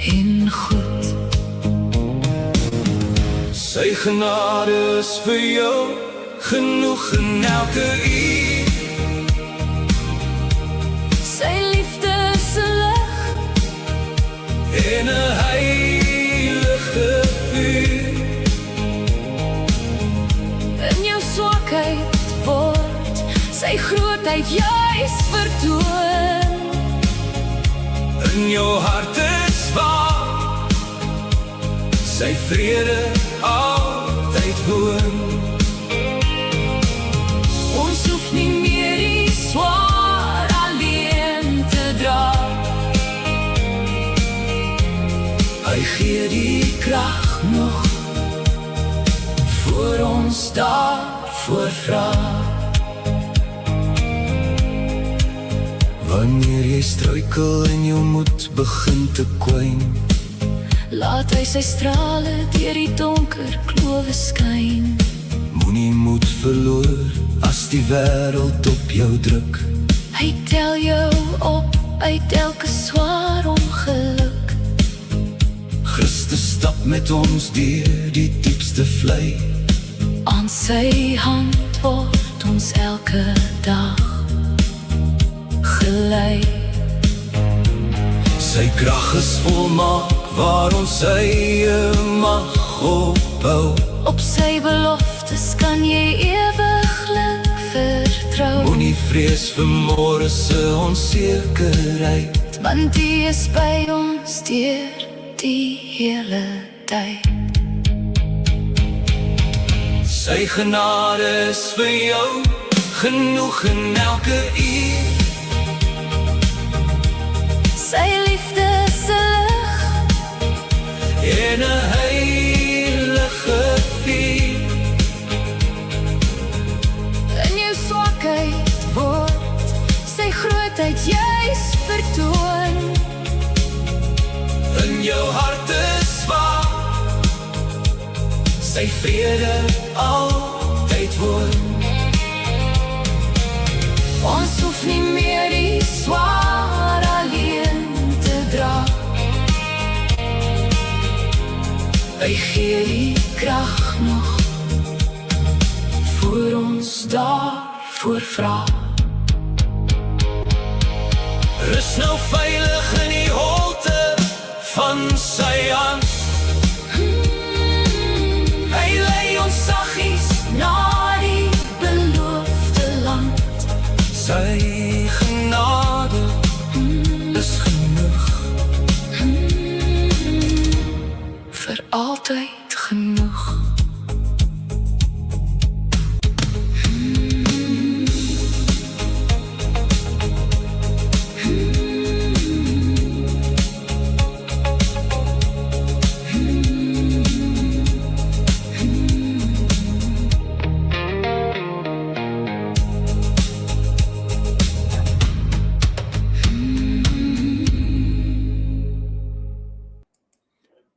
en goed. Sy genade is vir jou genoeg in elke uur. Sy liefde is 'n lig En 'n heilige vuur. in jou swakheid word sy grootheid juis vertoon. In jou hart is waar sy vrede altyd woon. Ons hoef nie meer die swaar alleen te dra. Hy gee die krag nog voor ons daarvoor vra. Wanneer jy struikel en jou moed begin te kwyn, Laat hy sy strale deur die donker klowe skyn. moenie moed verloor as die wêreld op jou druk. Hy tel jou op uit elke swaar ongeluk. Christus stap met ons deur die diepste vlei. Aan sy hand word ons elke dag gelei. Sy krag is volmaak waar ons eie mag ophou. Op sy beloftes kan jy ewiglik vertrou. Moenie vrees vir môre se onsekerheid. Want die is by ons deur die hele tyd. Sy genade is vir jou genoeg in elke uur. Sy liefde se lig En 'n heilige vuur. in jou swakheid word sy grootheid juis vertoon. In jou hart is waar sy vrede altyd woon. Ons hoef nie meer die swaar alleen te dra. Hy gee die krag nog voor ons daarvoor vra. Rus nou veilig in die holte van sy hand. Hy lei ons saggies na die beloofde land. Sy genade is genoeg. Vir altyd genoeg.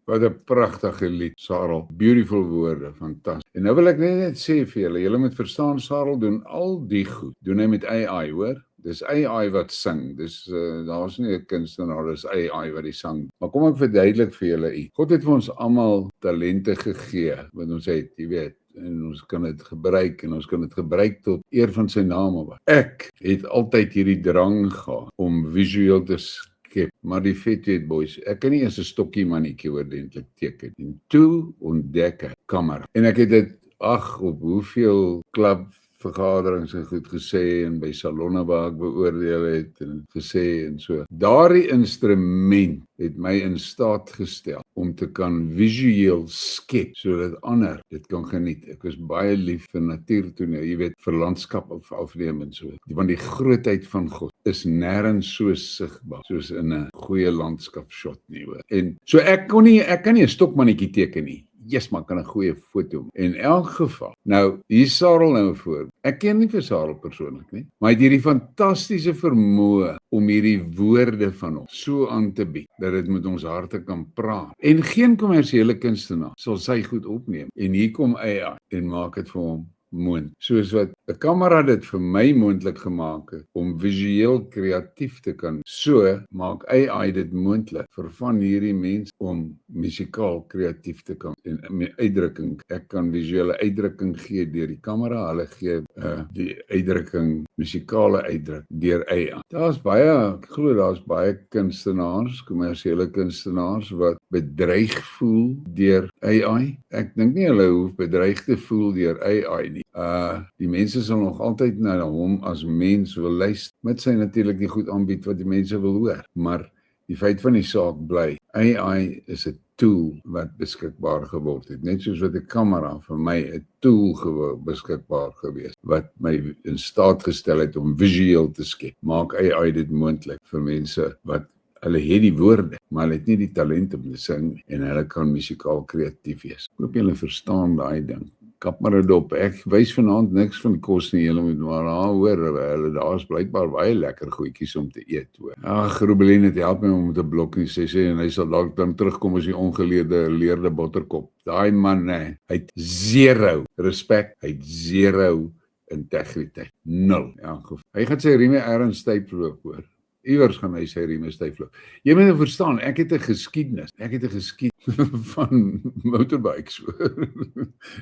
Wat 'n pragtige lied, Sarel. Beautiful woorde, fantasties. En nou wil ek net sê vir julle moet verstaan, Sarel doen al die goed. Doen hy met AI, hoor? Dis AI wat sing. Dis daar's nie 'n kunstenaar, dis AI wat die sang. Maar kom ek verduidelik vir julle iets. God het vir ons almal talente gegee wat ons het, jy weet. En ons kan dit gebruik en ons kan dit gebruik tot eer van sy naam. Ek het altyd hierdie drang gehad om visueel te skep, maar die vet weet boys, ek kan nie eens 'n stokkie mannetjie oordentlik teken. En toe ontdek ek kamera. En ek het dit op hoeveel klubvergaderings en goed gesê en by salonne waar ek beoordeel het en gesê en so. Daardie instrument het my in staat gestel om te kan visueel skep sodat ander dit kan geniet. Ek was baie lief vir natuurtoneel, jy weet, vir landskap of afneem en so. Want die grootheid van God is nêrens so sigbaar soos in 'n goeie landskapshot nie, hoor. En so ek kan nie 'n stokmannetjie teken nie. Yes, maar kan 'n goeie foto. In elk geval. Nou, hier Sarel nou voor. Ek ken nie vir Sarel persoonlik nie, maar hy het hierdie fantastiese vermoë om hierdie woorde van hom so aan te bied dat dit met ons harte kan praat. En geen kommersiële kunstenaar sal sy goed opneem. En hier kom AI en maak dit vir hom moontlik. Soos wat 'n kamera dit vir my moontlik gemaak het om visueel kreatief te kan. So maak AI dit moontlik vir van hierdie mense om musikaal kreatief te kan en met uitdrukking. Ek kan visuele uitdrukking gee deur die kamera, hulle gee die uitdrukking, musikale uitdruk deur AI. Ek glo daar's baie kunstenaars, kommersiële kunstenaars wat bedreig voel deur AI. Ek dink nie hulle hoef bedreig te voel deur AI nie. Die mense sal nog altyd na hom as mens wil luister, met sy natuurlik die goed aanbied wat die mense wil hoor, maar die feit van die saak bly, AI is 'n tool wat beskikbaar geword het. Net soos wat 'n kamera vir my 'n tool beskikbaar gewees wat my in staat gestel het om visueel te skep. Maak AI dit moontlik vir mense wat hulle het die woorde, maar hulle het nie die talent om te sing en hulle kan musikaal kreatief wees. Ek hoop julle verstaan daai ding. Kap maar dit op. Ek wys vanaand niks van kos nie, julle moet maar hoor, hulle daar's blykbaar baie lekker goedjies om te eet hoor. Ag, Rubeline het help my om te blok nie, sê en hy sal dalk dan terugkom as die leerde botterkop. Daai man, nee, hy het 0 respek, hy het 0 integriteit. 0. Ja, hy gaan sy rieme ergens styf loop hoor. Iewers gaan hy sy rieme styf loop. Jy moet verstaan, ek het 'n geskiedenis van motorbikes.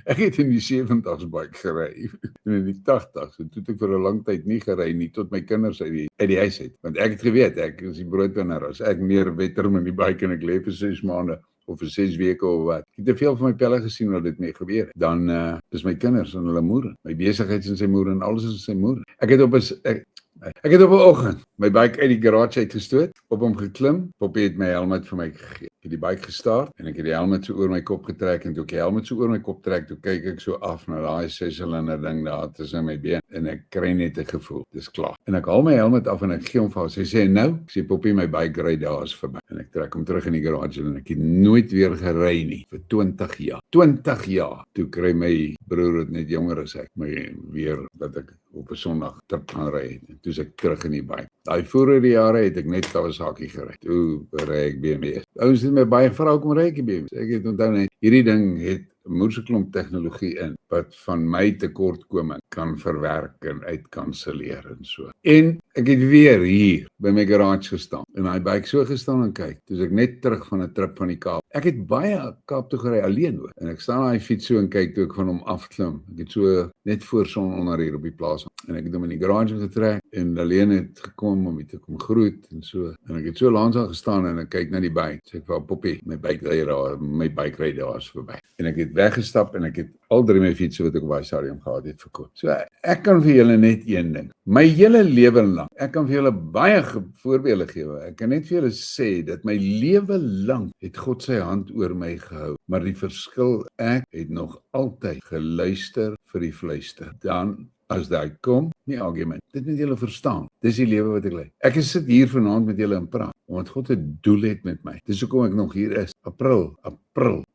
Ek het in die 70's bike gery en in die 80's en toe het ek vir 'n lang tyd nie gery nie tot my kinders uit die huis het. Want ek het geweet, ek is die broodwinner as ek meer wetter met die bike en ek lê vir 6 maande of vir 6 weke of wat. Ek het te veel van my pelle gesien wat dit mee gebeur het. Dan is my kinders en hulle moeder. My besigheid is in sy moeder en alles is in sy moeder. Ek het op 'n oggend my bike uit die garage uitgestoot, op hom geklim. Poppy het my helmet vir my gegee. Ek het die bike gestart en ek het die helmet so oor my kop getrek en toe ek die helmet so oor my kop trek, toe kyk ek so af na daai 6-silinder ding daar tussen my been en ek kry net 'n gevoel, dis klaar. En ek haal my helmet af en ek gee hom vir haar. Sy sê nou, ek sê Poppy, my bike ry daar is verby. En ek trek hom terug in die garage en ek het nooit weer gery nie vir 20 jaar. 20 jaar. Toe kry my broer wat net jonger as ek my weer dat ek op 'n Sondag trip gaan ry en toe is ek terug in die bike. Daai vorige jare het ek net Kawasaki gery. Toe ry ek BMW. Ouens het my baie gevra hoekom ry ek BMW. Ek het onthou net hierdie ding het 'n moerse klomp tegnologie in wat van my tekortkoming kan verwerk en uitkanselleer en so. En ek het weer hier by my garage gestaan en daai bike so gestaan en kyk. Toe ek net terug van 'n trip van die Kaap. Ek het baie Kaap toe gery alleen hoor. En ek staan daai fiets so en kyk toe ek van hom afklim. Ek het so net voor son onder hier op die plaas en ek het hom in die garage getrek en alleen het gekom om my te kom groet en so. En ek het so langs aan gestaan en ek kyk na die bike. Sê ek vir Poppy, my bike ry daar is verby. En ek het weggestap en ek het al 3 my fietsse wat ek op daai stadium gehad het verkoop. So ek kan vir julle net een ding. My hele lewe lank, ek kan vir julle baie voorbeelde gee. Ek kan net vir julle sê dat my lewe lank het God sy hand oor my gehou. Maar die verskil, ek het nog altyd geluister vir die fluister. Dan as daai kom, nie argument. Dit moet julle verstaan. Dis die lewe wat ek lei. Ek sit hier vanaand met julle en praat omdat God 'n doel het met my. Dis hoekom ek nog hier is. April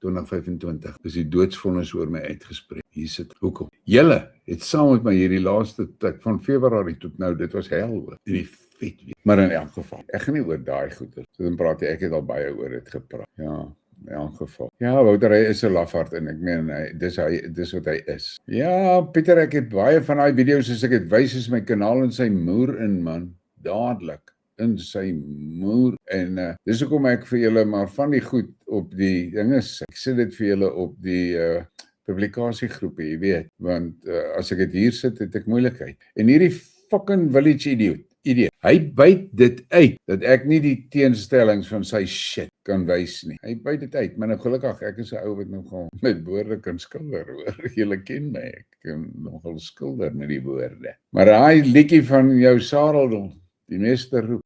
2025. Dis die doodsvonnis oor my uitgespreek. Hier sit hoekom. Julle het saam met my hierdie laaste tyd van Februarie tot nou, dit was hel hoor. In die vet weer. Maar in elk geval, ek gaan nie oor daai goeie. So dan praat ek het al baie oor dit gepraat. Ja. In elk geval. Ja, Wouter, hy is 'n lafaard en ek meen dis wat hy is. Ja, Pieter, ek het baie van daai video's as ek dit wys is my kanaal in sy moer in man, dadelik in sy moer en dis hoekom ek vir julle maar van die goed op die dinge ek sit dit vir julle op die publikasiegroepe, jy weet, want as ek dit hier sit, het ek moeilikheid. En hierdie fucking village idioot, hy byt dit uit, dat ek nie die teenstellings van sy shit kan wys nie. Hy byt dit uit, maar nou gelukkig, ek is 'n ou wat nogal met woorde kan skilder, hoor. Julle ken my, ek kan nogal skilder met die woorde. Maar daai liedjie van jou Sarel, die meester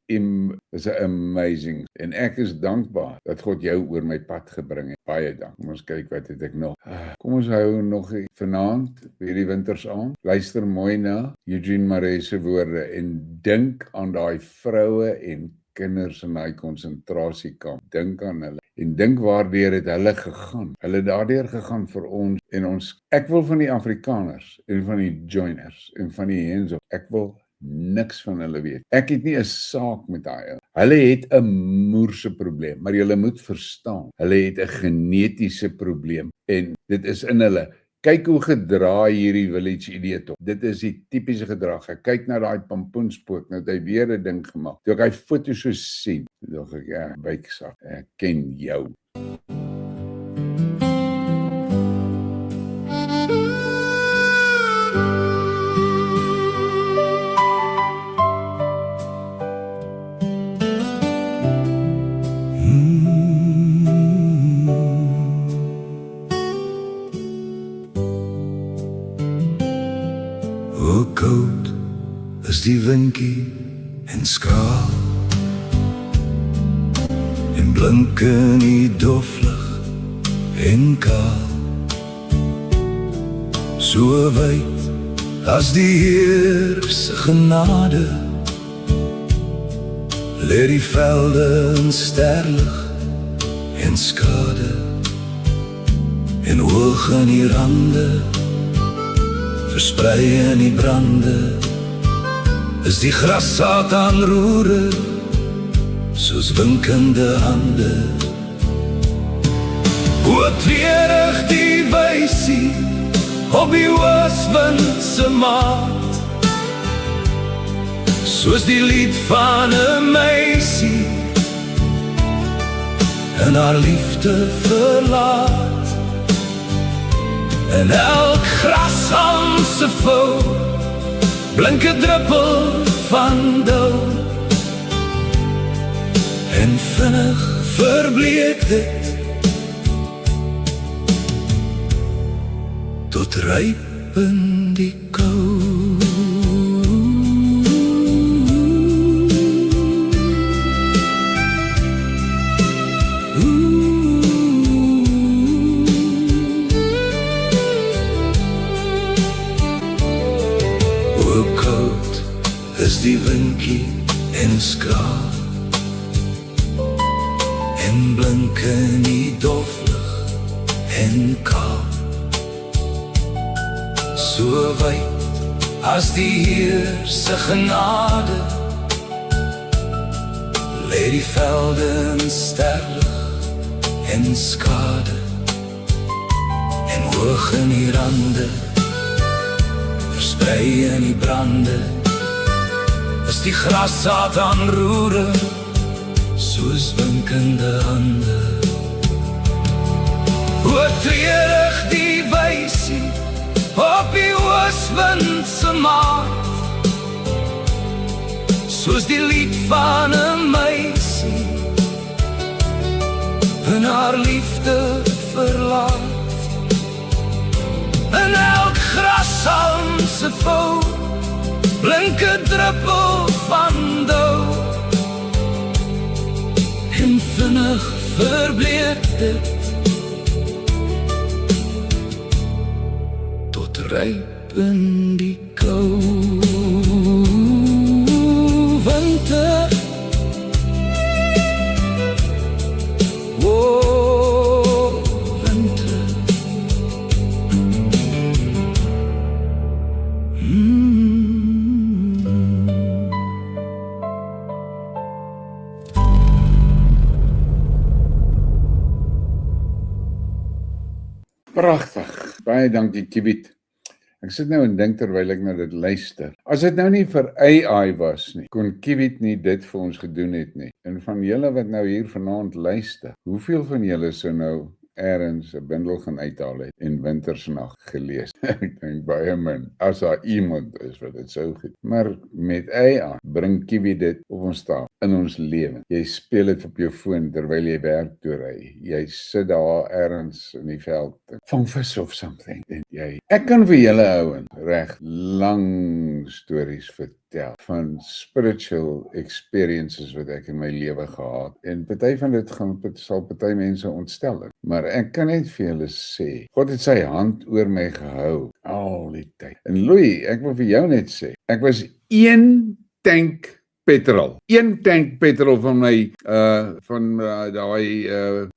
is amazing. En ek is dankbaar dat God jou oor my pad gebring het. Baie dank. Kom ons kyk wat het ek nog. Kom ons hou nog vanaand, hierdie wintersaand. Luister mooi na Eugene Maree se woorde en dink aan daai vroue en kinders in daai konsentrasiekamp. Dink aan hulle. En dink waardeur het hulle gegaan. Hulle daardeur gegaan vir ons en ons. Ek wil van die Afrikaners en van die joiners en van die Henzo. Ek wil niks van hulle weet. Ek het nie 'n saak met daai. Hulle het 'n moerse probleem, maar julle moet verstaan. Hulle het 'n genetiese probleem en dit is in hulle. Kyk hoe gedra hierdie village idiot op. Dit is die tipiese gedrag. Ek kyk na daai pampoenspook, nou het hy weer 'n ding gemaak. Toe ek hy foto so sien, dink ek, ja, byksak, ek ken jou. Hoe koud is die windjie en skaal en blink in die doflig en kaal. So wyd as die Heer se genade, lê die velde in sterlig en skade, en hoog in die rande, versprei in die brande, is die grassaad aan roere, soos winkende hande. Hoe treurig die wysie op die ooswind se maat, soos die lied van 'n meisie en haar liefde verlaat. En elk grashalm se vou, blinke druppel van dou, en vinnig verbleek dit, tot ryp in die kou. Hoe koud is die windjie en skraal, en blink in die doflig en kaal. So wyd as die Heer se genade, lê die velde in sterlig en skade, en hoog in die rande, versprei in die brande, is die grassaad aan roere, soos winkende hande. Hoe treurig die wysie op die ooswind se maat, soos die lied van 'n meisie en haar liefde verlaat. En elk grashalm se vou, blinke druppel van dou, en vinnig verbleek dit, ryp in die kou. Winter, oh, winter. Pragtig, baie dankie Kiewit. Ek sit nou en dink terwyl ek na dit luister. As dit nou nie vir AI was nie, kon Kiewit nie dit vir ons gedoen het nie. En van julle wat nou hier vanaand luister, hoeveel van julle sou nou ergens 'n bundel gaan uithaal het en Wintersnag gelees? Ek dink baie min, as daar iemand is wat dit sou goed. Maar met AI bring Kiewit dit op ons taal, in ons lewe. Jy speel dit op jou foon terwyl jy werk toe ry. Jy sit daar ergens in die veld, vang vis of something. En ek kan vir julle ouens reg lang stories vertel van spiritual experiences wat ek in my lewe gehad. En party van dit sal party mense ontstel. Maar ek kan net vir julle sê, God het sy hand oor my gehou al die tyd. En Louis, ek wil vir jou net sê, ek was 1 tank petrol. 1 tank petrol van my daai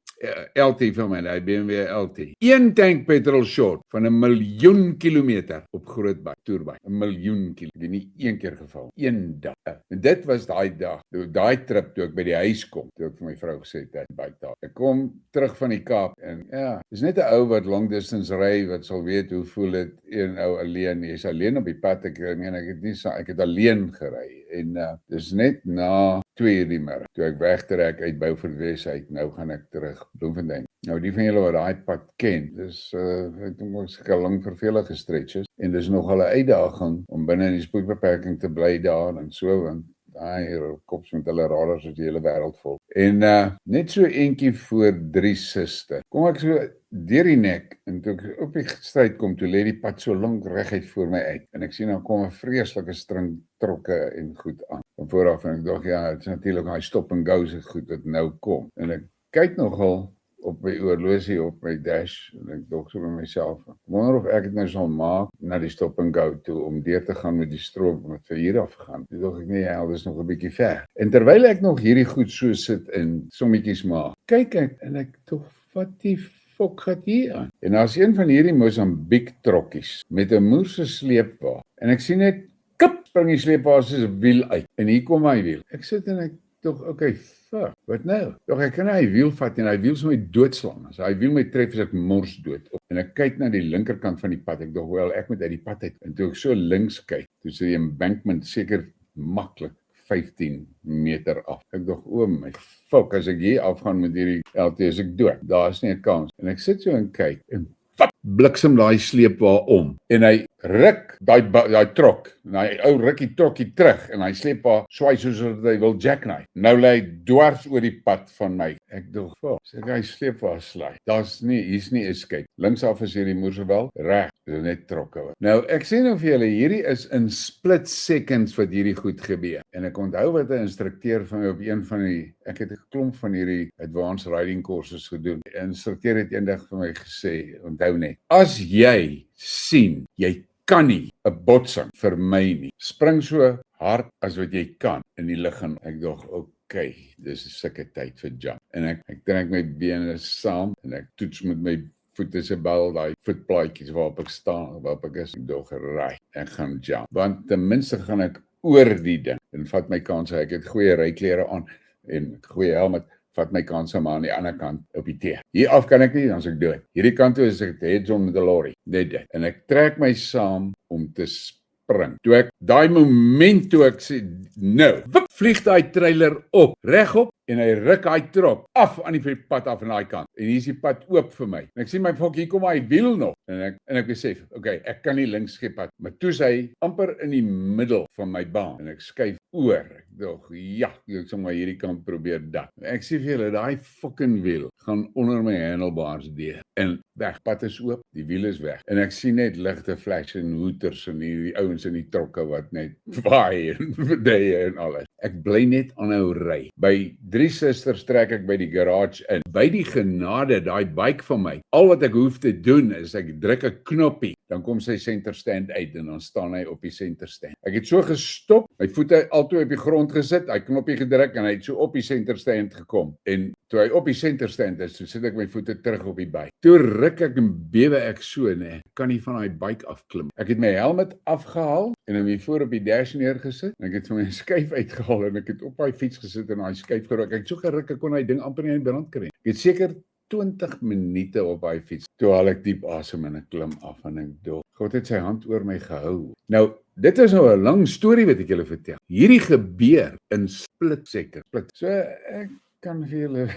LT van my, die BMW LT. 1 tank petrol short van 1 miljoen kilometer op Grootbay, Toerbay. 1 miljoen kilometer, nie 1 keer geval. 1 dag. En dit was daai dag, daai trip toe ek by die huis kom, toe ek vir my vrou gesê het, ek kom terug van die Kaap en ja, dis net 'n ou wat long distance ry, wat sal weet hoe voel dit, een ou alleen, jy's alleen op die pad, ek het alleen gery. En dis net na 2 uur die middag, toe ek wegtrek uit Beaufort Wes uit, nou gaan ek terug Bloemfontein. Nou die van julle wat daai pad ken, dis ek dink ons seker lang vervelige stretches, en dis nogal 'n uitdaging om binne in die spoedbeperking te bly daar en so, want kops met hulle radars is die hele wêreld vol. En net so eentjie voor 3 suster. Kom ek so deur die nek, en toe ek op die stryd kom, toe lê die pad so lank reguit voor my uit. En ek sien dan kom 'n vreeslike string trokke en goed aan. van vooraf en ek dink ja, dit is natuurlik hy stop and go se goed wat nou kom. En ek kyk nogal op my oorlosie op my dash en ek dink so by myself. Ek wonder of ek dit nou sal maak na die stop and go toe om deur te gaan met die stroom wat vir hier af gaan. Dis dog ek nee, ja, dis nog 'n bietjie ver. En terwyl ek nog hierdie goed so sit en sommetjies maak, kyk ek en ek tog wat die fok gaat hier aan. En daar's een van hierdie Mosambiek trokkies met 'n moerse sleepwa. En ek sien net kip spring die sleepwa se wiel uit. En hier kom my wiel. Ek sit en ek tog okay, fuck, wat nou? Doch ek kan hy wiel vat en hy wiel so my doodslaan. As hy wiel my tref is ek mors dood. En ek kyk na die linkerkant van die pad. Ek dog wel ek moet uit die pad uit. En toe ek so links kyk, toe sê die embankment seker maklik 15 meter af. Ek dog, o my fuck, as ek hier afgaan met hierdie LT is ek dood. Daar is nie 'n kans. En ek sit so en kyk en bliksem daai sleepwa om en hy ruk daai trok en hy ou ruk die trokkie terug en hy sleepwa swaai soos wat hy wil jackknife. Nou lê hy dwars oor die pad van my. Ek dog, sê hy sleepwa slaai. Hier's nie escape. Linksaf is hierdie moersewel, reg, dis net trokke. Nou ek sê nou vir julle, hierdie is in split seconds wat hierdie goed gebeur. En ek onthou wat 'n instrukteur van my op een van die ek het 'n klomp van hierdie advanced riding courses gedoen. Die instrukteur het eendag vir my gesê, onthou net, as jy sien, jy kan nie 'n botsing vermy nie. Spring so hard as wat jy kan in die lug en ek dog, okay, dis 'n sulke tyd vir jump. En ek trek my bene saam en ek toets met my voete se bal daai voetplaatjies waarop ek staan, waarop ek is, ek dog ry. Ek gaan jump. Want ten minste gaan ek oor die ding en vat my kans. Ek het goeie ryklere aan en goeie helm. Vat my kans maar aan die ander kant op die T. Hier af kan ek nie, dan is ek dood. Hierdie kant toe is ek heads on met die lorry. Net dit. En ek trek my saam om te spring. Toe ek daai moment toe ek sê nou, vlieg daai trailer op, regop en hy ruk hy trok af aan die pad af aan daai kant. En hier is die pad oop vir my. En ek sien my fok, hier kom hy wiel nog. En ek besef, okay, ek kan nie links skiep pad. Maar toe is hy amper in die middel van my baan en ek skuif oor. Ek dog, ja, ek sal maar hierdie kant probeer dat. Ek sê vir julle, daai fucking wiel gaan onder my handlebars deur. En weg, pad is oop, die wiel is weg. En ek sien net ligte flash en hoeters en die ouens in die trokke wat net waai en verdeye en alles. Ek bly net aanhou ry. By Drie Susters trek ek by die garage in. By die genade, daai bike van my. Al wat ek hoef te doen is ek druk 'n knoppie, dan kom sy center stand uit en dan staan hy op die center stand. Ek het so gestop, my voete altoe op die grond gesit, hy knoppie gedruk en hy het so op die center stand gekom. En toe hy op die center stand is, toe sit ek my voete terug op die bike. Toe ruk ek en bewe ek so, nee, kan nie van daai bike afklim. Ek het my helmet afgehaal en hom hier voor op die dash neergesit en ek het vir my skuif uitgehaal en ek het op daai fiets gesit en daai skuif geruk. Ek het so geruk, ek kon daai ding amper nie in brand kry. Ek het seker 20 minute op daai fiets. Toe haal ek diep asem en ek klim af en ek dog. God het sy hand oor my gehou. Nou, dit is nou 'n lang storie wat ek julle vertel. Hierdie gebeur in split second. So ek kan vir julle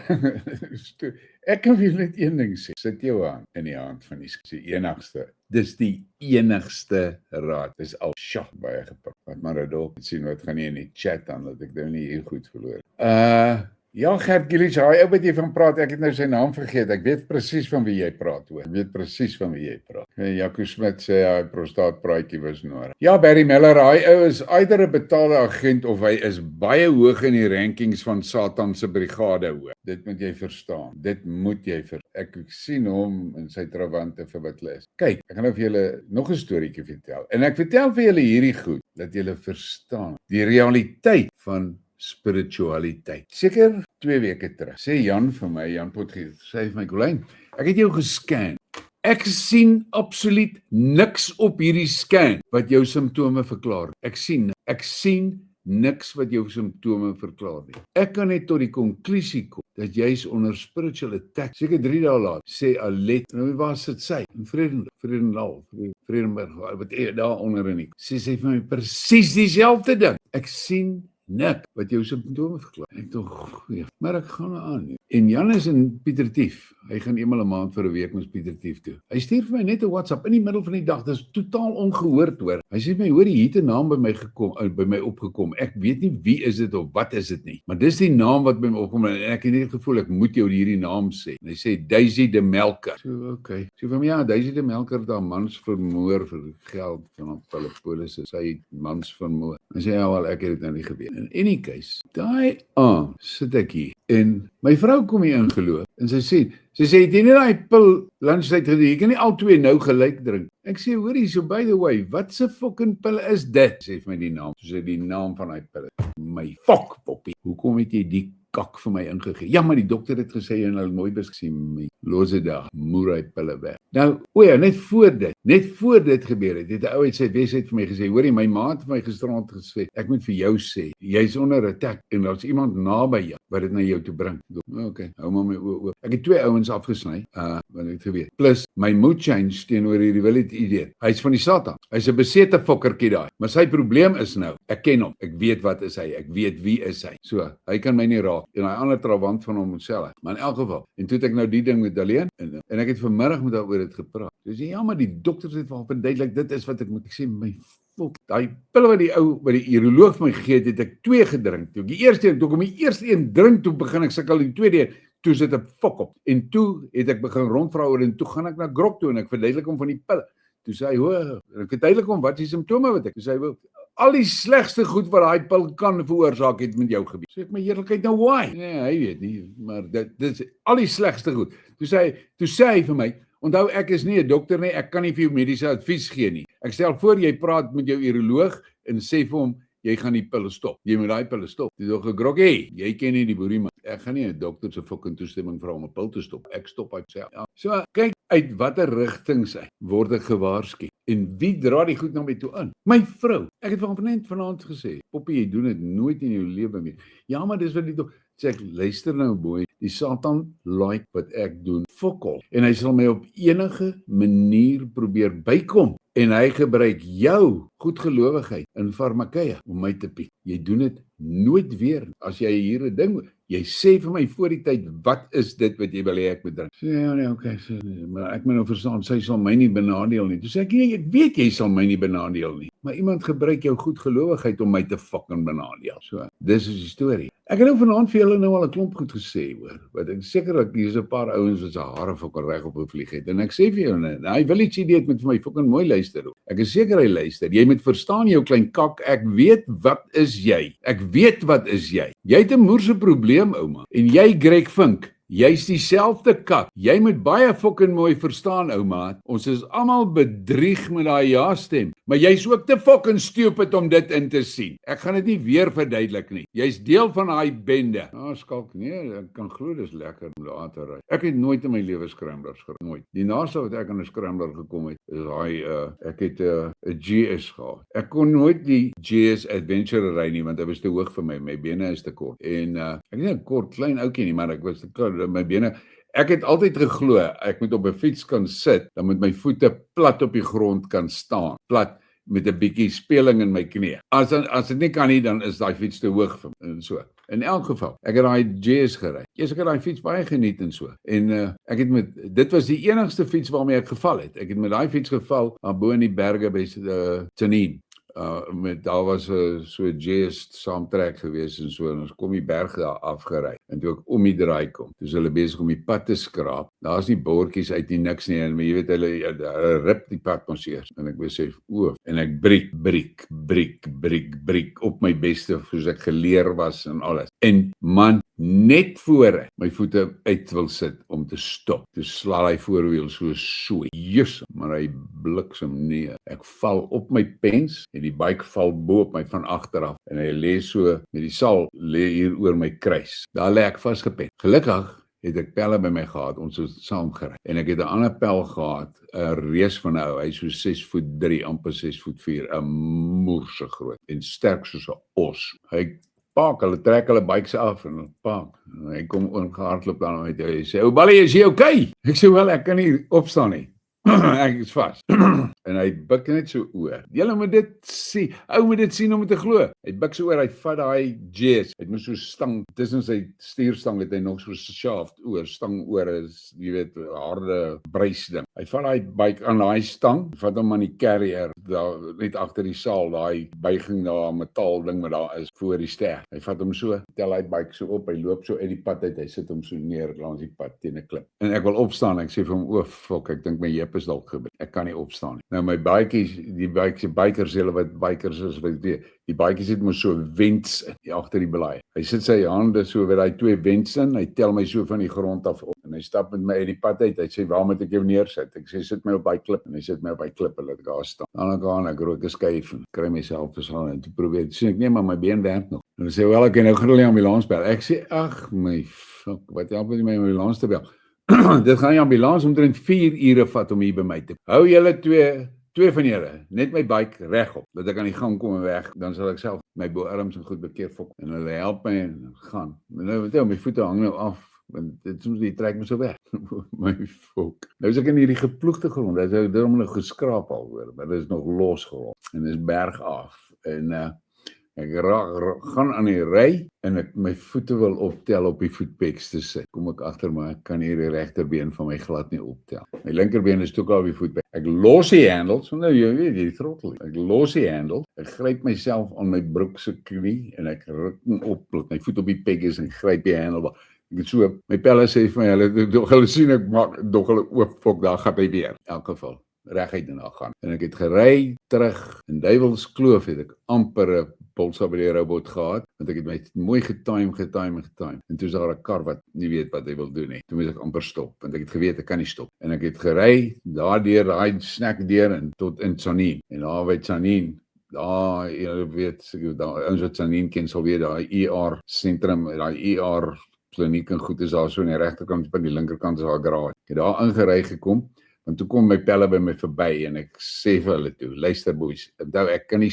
ek kan vir julle net een ding sê. Sit jou hand in die hand van die enigste. Dis die enigste raad. Dis al baie gepak. Wat maar dalk sien wat gaan nie in die chat aan dat ek nou nie hier goed verloor. Ja, Gert Gillies, hy ou wat jy van praat, ek het nou sy naam vergeet. Ek weet presies van wie jy praat hoor. Ek weet presies van wie jy praat. Jaco Smit sê hy prostaatpraatjie was nodig. Ja, Barry Miller, hy ou is either 'n betaalde agent of hy is baie hoog in die rankings van Satan se brigade hoor. Dit moet jy verstaan. Dit moet jy Ek sien hom in sy trawante vir wat hulle is. Kyk, ek gaan nou vir julle nog 'n storieetjie vertel. En ek vertel vir julle hierdie goed dat julle verstaan die realiteit van spiritualiteit. Seker 2 weke terug. Sê Jan vir my, Jan Potgieter, sê vir my Colleen, ek het jou gescan. Ek sien absoluut niks op hierdie scan wat jou simptome verklaar. Ek sien niks wat jou simptome verklaar nie. Ek kan net tot die konklusie kom dat jy is onder spiritual attack. Seker 3 dae later sê Alet, nou waar sit sy? In Vredenburg, wat daar onder in die. Sê vir my presies dieselfde ding. Ek sien nik wat jou simptome verklaar. Ek dog, maar ek gaan aan. En Jan is in Pieter Tief. hy gaan eenmal 'n maand vir 'n week met Pieter Tief toe. Hy stuur vir my net 'n WhatsApp in die middel van die dag. Dis totaal ongehoord hoor. Hy sê vir my, hoor, hier het 'n naam by my opgekom. Ek weet nie wie is dit of wat is dit nie, maar dis die naam wat by my opkom en ek het net gevoel ek moet jou hierdie naam sê. En hy sê Daisy de Melker. So okay. So vir my ja, Daisy de Melker het haar mans vermoor vir geld van op hulle polisse. Sy mans vermoor. Hy sê ja wel, ek het dit nou nie geweet. In any case, daai sit ek hier en my vrou kom hier ingeloop en sy sê het jy nie daai pil lunchtyd gedrink? Jy kan nie al twee nou gelyk drink. Ek sê hoorie, so by the way, wat se fucking pil is dit? Sê vir my die naam. So sê die naam van daai pil. My fuck poppie. Hoekom het jy die kak vir my ingegee? Ja, maar die dokter het gesê en hulle mooi besien my lose dag, moer hy pille weg. Nou, o ja, net voor dit gebeur het 'n ou uit sy Wesheid vir my gesê, hoorie, my ma het vir my gisterand gesê, ek moet vir jou sê, jy's onder attack en daar's iemand naby jou wat dit na jou toe bring. Okay, hou maar my oë oop. Ek het 2 ouens afgesny, wat ek geweet. Plus my mood change teenoor hierdie Willie idiot. Hy's van die Satan. Hy's 'n besete fokkertjie daai. Maar sy probleem is nou, ek ken hom. Ek weet wat is hy. Ek weet wie is hy. So, hy kan my nie raak. En hy ander trawant van hom self. Maar in elk geval, en toe het ek nou die ding met alleen en ek het vanmiddag met haar oor dit gepraat. Sy sê ja, maar die dokters het wel verduidelik dit is wat ek moet. Ek sê my fok, daai pille wat die ou by die uroloog vir my gegee het ek 2 gedrink. Toe ek die eerste een drink, toe begin ek sukkel die tweede toe sit ek fok op. En toe het ek begin rondvra oor en toe gaan ek na Grok toe en ek verduidelik hom van die pille. Toe sê hy, hoor, ek verduidelik hom wat die simptome wat ek. Toe sê hy, al die slegste goed wat daai pil kan veroorsaak het met jou gebeur. Sê ek, my heerlikheid, nou why? Nee, hy weet nie, maar dit is al die slegste goed. Toe sê hy vir my, onthou ek is nie 'n dokter nie, ek kan nie vir jou mediese advies gee nie. Ek stel voor jy praat met jou uroloog en sê vir hom, jy gaan die pille stop. Jy moet daai pille stop. Dis ook gegrok, jy ken nie die boerie man. Ek gaan nie 'n dokter se fucking toestemming vra om 'n pil te stop. Ek stop uit self. Ja. So kyk uit watter rigtings hy word ek gewaarsku. En wie dra die goed na my toe in? My vrou. Ek het vanaand gesê, Poppie, jy doen dit nooit in jou lewe meer. Ja, maar dis wat die dokter sê, ek luister nou boy, die Satan like wat ek doen. Fokol. En hy sal my op enige manier probeer bykom. En hy gebruik jou goedgelowigheid in farmakeia om my te piek. Jy doen dit nooit weer. As jy hier 'n ding, jy sê vir my voor die tyd, wat is dit wat jy wil hê ek moet drink? Sê ja, nee, okay, maar ek moet nou verstaan, sy sal my nie benadeel nie. Toe sê ek, nee, ek weet jy sal my nie benadeel nie. Maar iemand gebruik jou goedgelowigheid om my te fucking benadeel. So, dis is die storie. Ek het nou vanaand vir julle nou al 'n klomp goed gesê hoor. Wat ek seker dat hier's 'n paar ouens wat se hare fucking reg op gevlieg het. En ek sê vir jou nou, hy wil iets idee met vir my fucking mooi luister. Ek is seker hy luister. Jy moet verstaan jou klein kak, ek weet wat is jy. Ek weet wat is jy. Jy het 'n moerse probleem, ouma. En jy Greg Vink, jy's dieselfde kak. Jy moet baie fucking mooi verstaan, ouma. Ons is almal bedrieg met daai ja-stem, maar jy's ook te fucking stupid om dit in te sien. Ek gaan dit nie weer verduidelik nie. Jy's deel van daai bende. Skalk, nee, ek kan glo dis lekker om daar te ry. Ek het nooit in my lewe scramblers gery, nooit. Die naaste wat ek aan 'n scrambler gekom het, is daai ek het 'n GS gehad. Ek kon nooit die GS Adventure ry nie want dit was te hoog vir my. My bene is te kort. En ek is nie 'n kort klein ouetjie nie, maar ek was te kort. My bene, ek het altyd geglo, ek moet op 'n fiets kan sit, dan moet my voete plat op die grond kan staan, plat met 'n bietjie speling in my knie. As dit nie kan nie, dan is daai fiets te hoog vir my, en so. In elk geval, ek het daai GS gery. Ek het daai fiets baie geniet en so. En ek het dit was die enigste fiets waarmee ek geval het. Ek het met daai fiets geval aan bo in die berge by Tsenin. Daar was so 'n GS saamtrek gewees en so, en ons kom die berg daar afgery, en toe ek om die draai kom, toe is hulle besig om die pad te skraap, daar's nie bordjies uit nie, niks nie, en jy weet, hulle rip die pad ons eers, en ek besef, en ek breek op my beste, soos ek geleer was en alles, en man, net voor my voete uit wil sit om te stop, toe sla hy voorwiel so, Jesus, maar hy bliksem neer, ek val op my pens, en die bike val bo op my van agteraf, en hy lê so, met die sal, lê hier oor my kruis, daar lê ek vasgepen, gelukkig, het ek pelle by my gehad, ons het saam gery, en ek het 'n ander pel gehad, 'n reus van 'n ou, hy is so 6'3", amper 6'4", 'n moerse groot, en sterk soos 'n os, hy hulle trek hulle bikes af en hy kom ongehardloop dan met hy sê, "O Ballie, is jy okay?" Ek sê, "Wel, ek kan nie opstaan nie." Ek is vas. En hy buk net so oor. Julle moet dit sien. Ou moet dit sien om te glo. Hy buk so oor, hy vat daai jazz. Hy het mos so stang tussen sy stuurstang het hy nog so shaft oor, stang oor is, jy weet, harde bruisding. Hy vat daai bike aan daai stang, vat hom aan die carrier, daar net agter die saal, daai buiging daar, metaal ding wat daar is voor die ster. Hy vat hom so, tel hy bike so op, hy loop so uit die pad uit, hy sit hom so neer langs die pad teen 'n klip. En ek wil opstaan, ek sê vir hom, o fuck, ek dink my heup is dalk gebreek. Ek kan nie opstaan nie. Nou my bikies, die bikers, julle wat bikers is, weet die bikies het mos so wens agter die blaai. Hy sit sy hande so by daai 2 wens in, hy tel my so van die grond af op en hy stap met my uit die pad uit. Hy sê, "Waar moet ek jou neersit?" Ek sê, "Sit my op daai klip." En hy sit my op daai klip en laat ek daar staan. Dan gaan ek rook 'n skyf en kry myself verslaan en toe probeer sien ek nee, maar my been werk nog. En hy sê, "Wel, ek kan nou gaan die ambulans bel." Ek sê, "Ag my fuck, wat help met my ambulans te bel?" Dit gaan die ambulans omtrent 4 ure vat om hier by my te. Hou julle twee van julle, net my bike regop, dat ek aan die gang kom en weg, dan sal ek self my boarms en goed bekeer fok. En hulle help my en gaan. Nou weet jy, my voete hang nou af, want dit soms die trek my so weg. My fok. Nou is ek in hierdie geploegde grond, dit is daarom nog geskraap al hoor, maar dit is nog losgerol. En dit is berg af. En ek gaan aan die ry en ek my voete wil optel op die voetpeks te sit. Kom ek agter maar ek kan hier die regterbeen van my glad nie optel. My linkerbeen is ook al op die voetpeks. Ek los die handles, nou jy weet die trottel. Ek los die handles. Ek gryp myself aan my broek se knie en ek ruk hom op, my voet op die peg is en gryp die handle. Ek het so my pelle sê vir my hulle sien ek maak dog hulle oop fok daar gaan hy weer. In elk geval reguit en daar gaan. En ek het gery terug in Duivelskloof het ek amper 'n polsa by die robot gehad, want ek het my mooi getime. En toe is daar 'n kar wat nie weet wat hy wil doen nie. Toe moet ek amper stop, want ek het geweet ek kan nie stop. En ek het gery daardeur daai snack deur en tot in Tsanin. En daar by Tsanin, daar jy weet, daar ons wat Tsanin ken sal weet daai ER sentrum, daai ER kliniek en goed is daar so aan die regterkant, op die linkerkant is daar 'n garage. Ek het daar ingery gekom. Want toe kom my pelle by my verby en ek sê vir hulle toe, luister boys, onthou ek kan nie,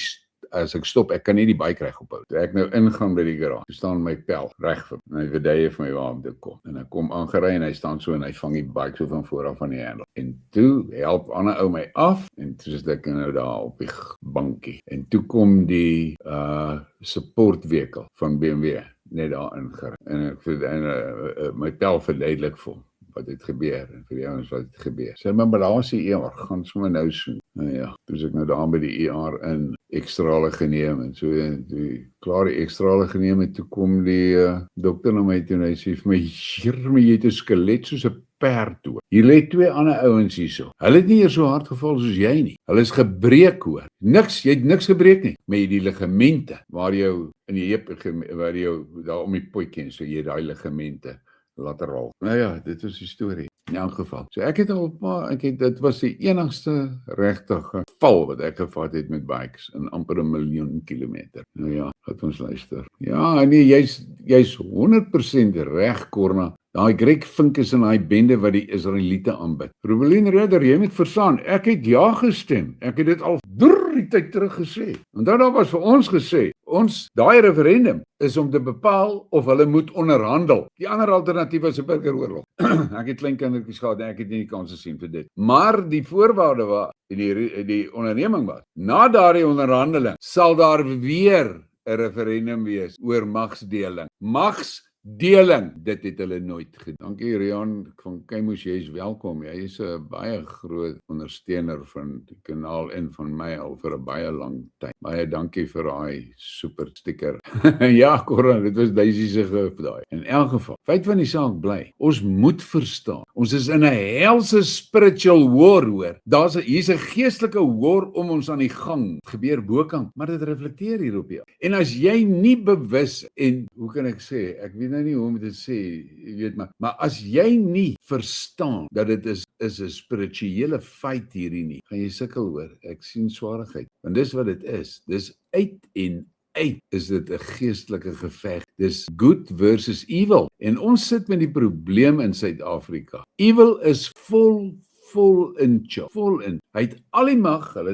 as ek stop, ek kan nie die bike reg ophou. Toe ek nou ingaan by die garage, toe staan my pel reg vir my, en hy verdeye vir my waar om te kom. En ek kom aangery en hy staan so en hy vang die bike so van voor af van die handle. En toe help ander ou my af en toe is ek nou daar op die bankie. En toe kom die support vehicle van BMW net daar ingery. En ek my pel verduidelik vir hom wat het gebeur en vir die ouens wat het gebeur. Sê maar daar is die ER, gaan sommer nou soen. Nou ja, toe is ek nou daar by die ER in ekstrale geneem en so toe klaar die ekstrale geneem en toe kom die dokter na my toe en hy sê vir my, jy het 'n skelet soos 'n perd toe. Hier lê 2 ander ouens hierso. Hulle het nie eers so hard geval soos jy nie. Hulle is gebreek hoor. Jy het niks gebreek nie. Maar jy die ligamente waar jou in die heup waar jou daar om die potjie so jy daai ligamente lateraal. Nou ja, dit is die storie. In elk geval. So ek het al dit was die enigste regtige val wat ek gevat het met bikes in amper 1 miljoen kilometer. Nou ja, laat ons luister. Ja, nee, jy's 100% reg, Corna. Daai Greg Vink is in daai bende wat die Israeliete aanbid. Ruben Redder, jy moet verstaan, ek het ja gestem. Ek het dit al die tyd terug gesê. Want daar was vir ons gesê, daai referendum is om te bepaal of hulle moet onderhandel. Die ander alternatief is 'n burgeroorlog. Ek het klein kindertjies gehad en ek het nie die kans gesien vir dit. Maar die voorwaarde was, die onderneming was, na daardie onderhandeling sal daar weer 'n referendum wees oor magsdeling. Deling, dit het hulle nooit gedoen. Dankie Rian van Keimoes, jy is welkom. Jy is 'n baie groot ondersteuner van die kanaal en van my al vir 'n baie lang tyd. Baie dankie vir daai super sticker. Ja, Corona, dit was Daisy se gif daai. In elk geval, feit van die saak bly, ons moet verstaan. Ons is in 'n helse spiritual war, hoor. Hier's 'n geestelike war om ons aan die gang. Het gebeur bokant, maar dit reflekteer hier op jou. En as jy nie bewus en hoe kan ek sê, ek weet nou nie hoe om dit sê, jy weet maar as jy nie verstaan dat dit is 'n spirituele feit hierdie nie, gaan jy sukkel hoor. Ek sien swaarigheid. Want dis wat dit is. Dis uit en uit is dit 'n geestelike geveg. Dis good versus evil. En ons sit met die probleem in Suid-Afrika. Evil is vol in charge. Vol in. Hy het al die mag, hulle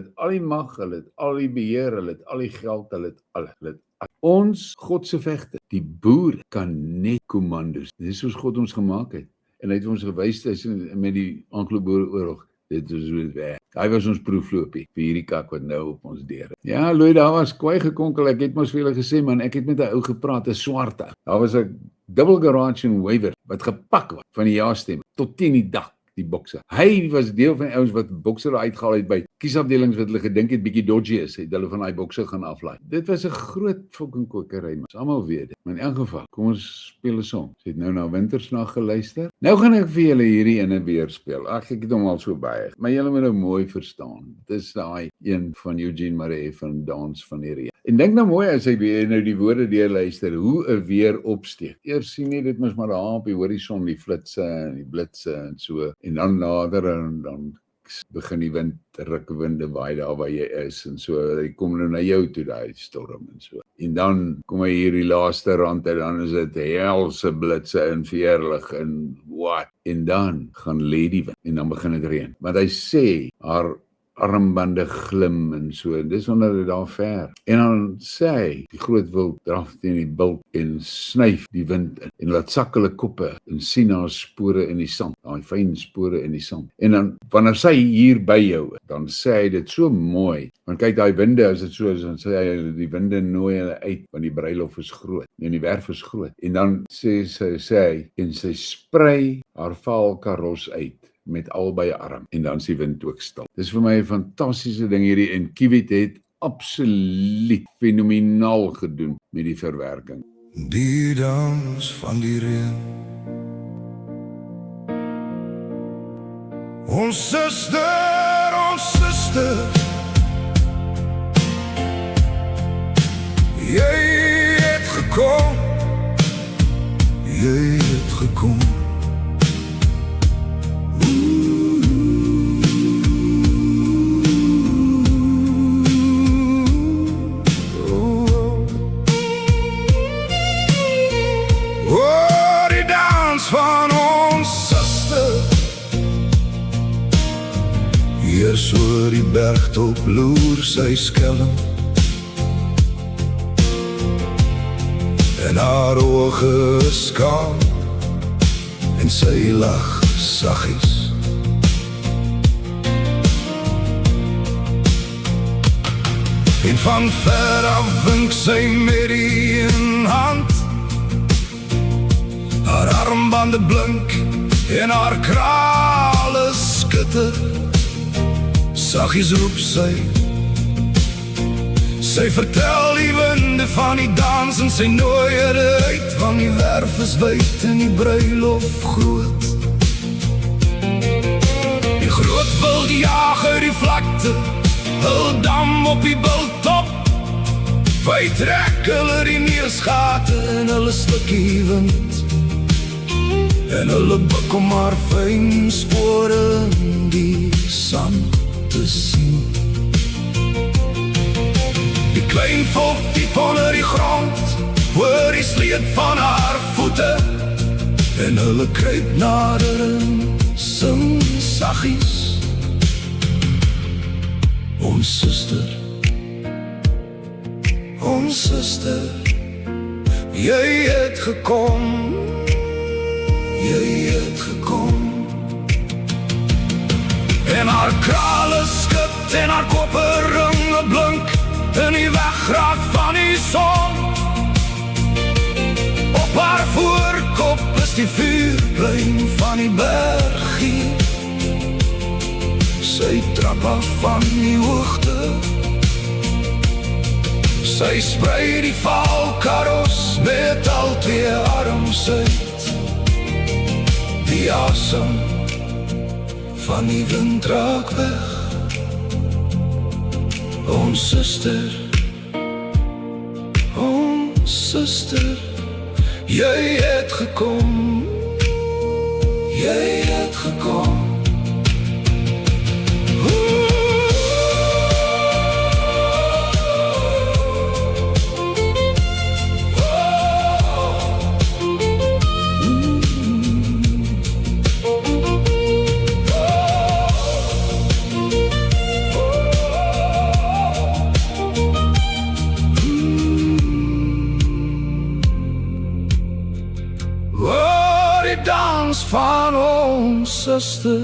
het al die beheer, hulle het al die geld, hulle het alles. Ons Godse vegte, die boer kan net kommandos. Dis soos God ons gemaak het. En hy het ons gewys met die Anglo-Boereoorlog. Dit is hoe dit werk. Hy was ons proefloopie vir hierdie kak wat nou op ons deur is. Ja, Louis, daar was kwaai gekonkel. Ek het mos vir julle gesê, man, ek het met 'n ou gepraat, 'n swarte. Daar was 'n double garage in Waver wat gepak was van die ja-stem tot teen die dak. Die bokser. Hy was deel van die ouens wat bokser uitgehaal het by kiesafdelings wat hulle gedink het bietjie dodgy is, het hulle van daai bokser gaan aflaai. Dit was 'n groot fucking kokery, maar almal weet dit. Maar in elk geval, kom ons speel 'n song. Jy het nou na Wintersnag geluister. Nou gaan ek vir julle hierdie ene weer speel. Ag, ek het hom al so baie. Maar julle moet nou mooi verstaan. Dit is daai een van Eugene Maree van Dans van die Reën. En dink nou mooi as jy weer nou die woorde deurluister, hoe 'n weer opsteek. Eers sien jy dit mos maar daar op die horison, die flitse en die blitse en so. En dan nader en dan begin die wind, rukwinde waai daar waar jy is en so, hy kom nou na jou toe, daai storm en so. En dan kom hy hier die laaste rand en dan is dit helse blitse en veerlig en wat. En dan gaan lê die wind en dan begin dit reën. Want hy sê, haar armbande glim en so, en dis onder dit daar ver. En dan sê hy, die groot wild draf teen die bulk en snyf die wind in, en laat sak hulle koppe en sien haar spore in die sand, daai fyn spore in die sand. En dan, wanneer sy hier by jou, dan sê hy dit so mooi, want kyk daai winde, as dit so is, dan sê hy, die winde nooi hulle uit, want die bruilof is groot, en die werf is groot. En dan sê hy, en sy sprei haar vaal karos uit, met albei arm, en dan is die wind ook stil. Dis vir my 'n fantastiese ding hierdie, en Kiewit het absoluut fenomenaal gedoen met die verwerking. Die dans van die reën. Ons suster, jy het gekom, jy het gekom. Van ons suster, eers oor die bergtop loer sy skelm, en haar oë is skaam, en sy lag saggies. En van ver af wink sy met die een hand, haar armbande blink en haar krale skitter. Saggies roep sy, sy vertel die winde van die dans en sy nooi uit, want die werf is wyd en die bruilof groot. Die groot wild jaag uit die vlakte, hul dam op die bultop, wy trek hulle die neersgate en hulle stukkie wind, en hulle buk om haar fyn spore in die sand te sien. Die klein volk diep onder die grond, hoor die sleet van haar voete, en hulle kruip nader en sing saggies. Ons suster, jy het gekom, jy het gekom. En haar krale skit en haar koperringe blink in die wegraak van die son. Op haar voorkop is die vuurplein van die bergie. Sy trap af van die hoogte, sy sprei die valkaros met al twee arms uit. Die asem van die wind raak weg. Ons suster, jy het gekom, jy het gekom. Dans van ons suster.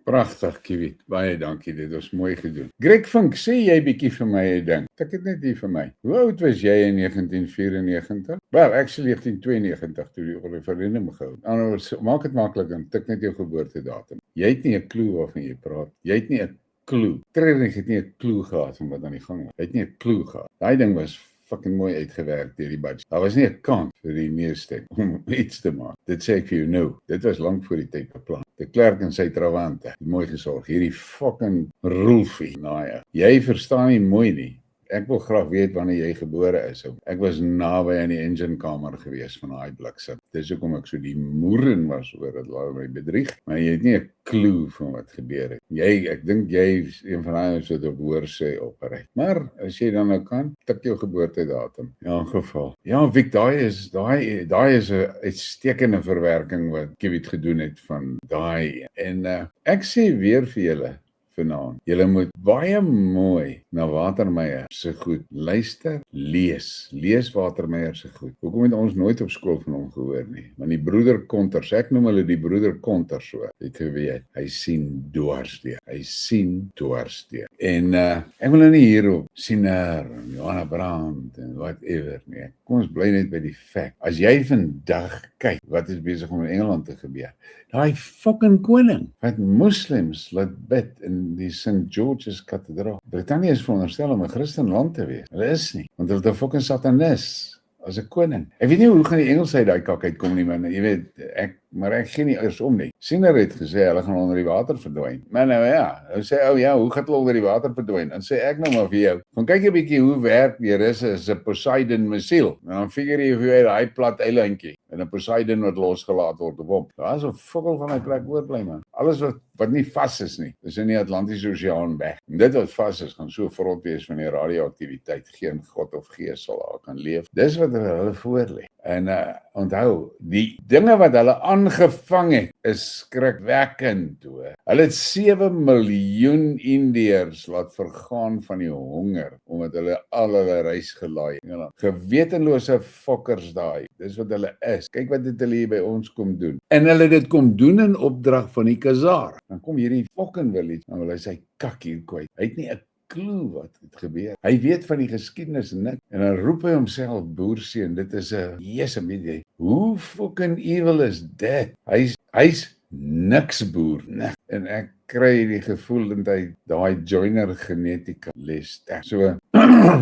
Pragtig, Kiewit. Baie dankie, dit was mooi gedoen. Greg Vink, sê jy bietjie vir my 'n ding. Tik dit net hier vir my. Hoe oud was jy in 1994? Wel, actually 1992 toe die referendum gehou. Anders maak dit maklik en tik net jou geboortedatum. Jy het nie 'n klou waarvan jy praat. Jy het nie 'n klou. Training het nie 'n klou gehad van wat aan die gang was. Hy het nie 'n klou gehad. Daai ding was fucking mooi uitgewerk deur die budget. Daar was nie 'n kans vir die meeste om iets te maak. Dit sê ek vir jou nou. Dit was lank voor die tyd beplan. De Klerk en sy trawante, mooi gesorg. Hierdie fucking Rolfie, naai. Jy verstaan nie mooi nie. Ek wil graag weet wanneer jy gebore is. Ek was naby aan die enginekamer gewees van daai bliksem. Dis hoekom ek so die moeren was oor dat hulle my bedrieg. Maar jy het nie 'n klou van wat gebeur het. Ek dink jy is een van daai wat op hoor sê opreg. Maar as jy dan nou kan, tik jou geboortedatum. Ja, in geval. Ja, Vic, daai is 'n uitstekende verwerking wat Kiewit gedoen het van daai. En ek sê weer vir julle vanaand. Julle moet baie mooi na Watermeyer se goed luister, lees. Lees Watermeyer se goed. Hoekom het ons nooit op skool van hom gehoor nie? Want die broeder Konters, ek noem hulle die broeder Konters so. Het geweet, hy sien dwarsdeur. Hy sien dwarsdeur. En ek wil nou nie hierop Siener en Johanna Brandt en whatever nie. Kom ons bly net by die feit. As jy vandag kyk wat is besig om in Engeland te gebeur. Daai fucking koning wat moslems laat bid in die St. George's Kathedraal. Brittanje is veronderstel om 'n Christenland te wees. Hulle is nie, want hulle het 'n fucking satanis as 'n koning. Ek weet nie hoe gaan die Engels uit daai kak uitkom nie, man. Jy weet, maar ek gee nie eers om nie. Siener het gesê hulle gaan onder die water verdwyn. Maar nou ja, hy sê hoe gaan hulle onder die water verdwyn? Dan sê ek nou maar vir jou, gaan kyk 'n bietjie hoe werk die Russe se Poseidon missiel. Nou dan figure jy hoe hy daai plat eilandjie en 'n Poseidon wat losgelaat word op hom. Daar's 'n fokol van 'n plek oorbly, man. Alles wat nie vas is nie, is in die Atlantiese Oseaan weg. En dit wat vas is, gaan so vrot wees van die radioaktiwiteit. Geen God of Gees sal daar kan leef. Dis wat hulle voorlê. En onthou, die dinge wat hulle aangevang het, is skrikwekkend toe. Hulle het 7 miljoen Indiërs laat vergaan van die honger, omdat hulle al hulle reis gelaai het. Gewetenlose fokkers daai, dis wat hulle is. Kyk wat dit hulle hier by ons kom doen. En hulle het dit kom doen in opdrag van die Khazar. Dan kom hierdie fucking village, dan wil hy sy kak hier kwyt. Hy het nie 'n klou wat het gebeur. Hy weet van die geskiedenis niks. En dan roep hy homself boerseun. Dit is 'n weet jy. Hoe fucking evil is dit? Hy's niks boer, niks. En ek kry die gevoel dat hy daai joiner genetika les. So,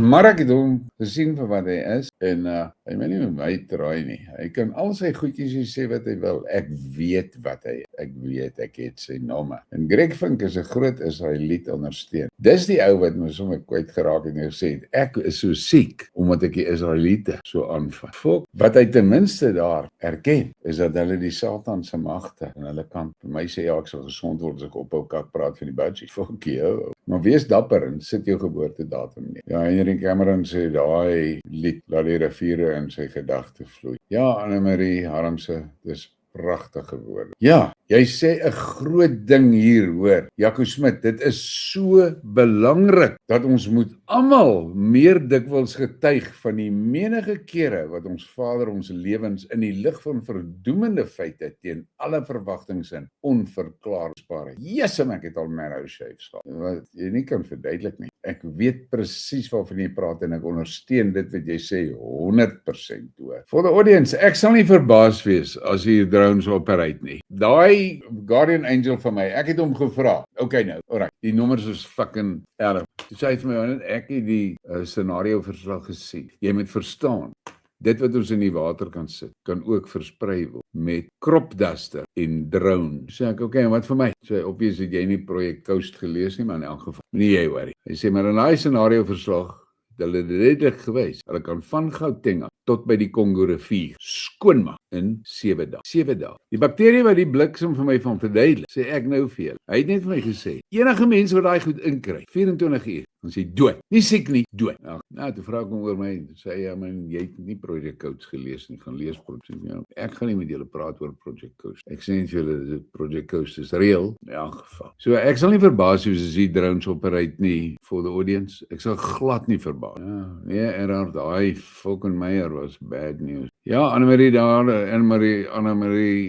maar ek het hom gesien vir wat hy is en hy wil nie met my draai nie. Hy kan al sy goedjies sê wat hy wil. Ek weet wat hy is. Ek het sy name. En Greg Vink is 'n groot Israeliet ondersteun. Dis die ou wat my sommer kwyt geraak het en gesê het, ek is so siek omdat ek die Israeliete so aanvat. Fok, wat hy ten minste daar erken, is dat hulle die Satan se magte aan hulle kant. Vir my sê ek sal gesond word as ek ophou kak praat van die budget. Fok jou. Maar wees dapper en sit jou geboortedatum neer. Ja, Henry Cameron sê daai lied laat die riviere in sy gedagte vloei. Ja, Anne-Marie Harmse, dis pragtige woorde. Ja, jy sê 'n groot ding hier, hoor. Jaco Smit, dit is so belangrik dat ons moet almal meer dikwels getuig van die menige kere wat ons Vader ons lewens in die lig van verdoemende feite teen alle verwagtings in onverklaarbare. Jesem, ek het al marrow shaves gehad. Wat jy nie kan verduidelik nie. Ek weet presies waarvan jy praat en ek ondersteun dit wat jy sê 100% hoor. For the audience, ek sal nie verbaas wees as hier drones operate nie. Daai Guardian Angel van my, ek het hom gevra. Okay nou, alright. Die nommers is fucking erg. Toe sê hy vir my, ek het die scenario verslag gesien. Jy moet verstaan, dit wat ons in die water kan sit, kan ook versprei word met crop duster en drone. Sê ek, okay, en wat vir my? Sê obvious het jy nie Project Coast gelees nie, maar in elk geval, nie jy worry. Hy sê, maar in daai scenario verslag, hulle het redelik gewys, hulle kan van Gauteng tot by die Kongo rivier skoonmaak in 7 dae. 7 dae. Die bakterie wat die bliksem vir my van verduidelik, sê ek nou vir julle. Hy het net vir my gesê, enige mens wat daai goed inkry, 24 uur, Dan sê hy dood. Nie siek nie, dood. Nou, toe vra ek hom oor my, sê hy, ja, man, jy het nie Project Coach gelees nie, gaan lees Project Coach. Ek gaan nie met julle praat oor Project Coach. Ek sê net vir julle, Project Coach is real, in elk geval. So ek sal nie verbaas wees as die drones operate nie, for the audience. Ek sal glad nie verbaas. Ja, nee, Erhard, daai fucking Meyer was bad news. Ja, Annemarie,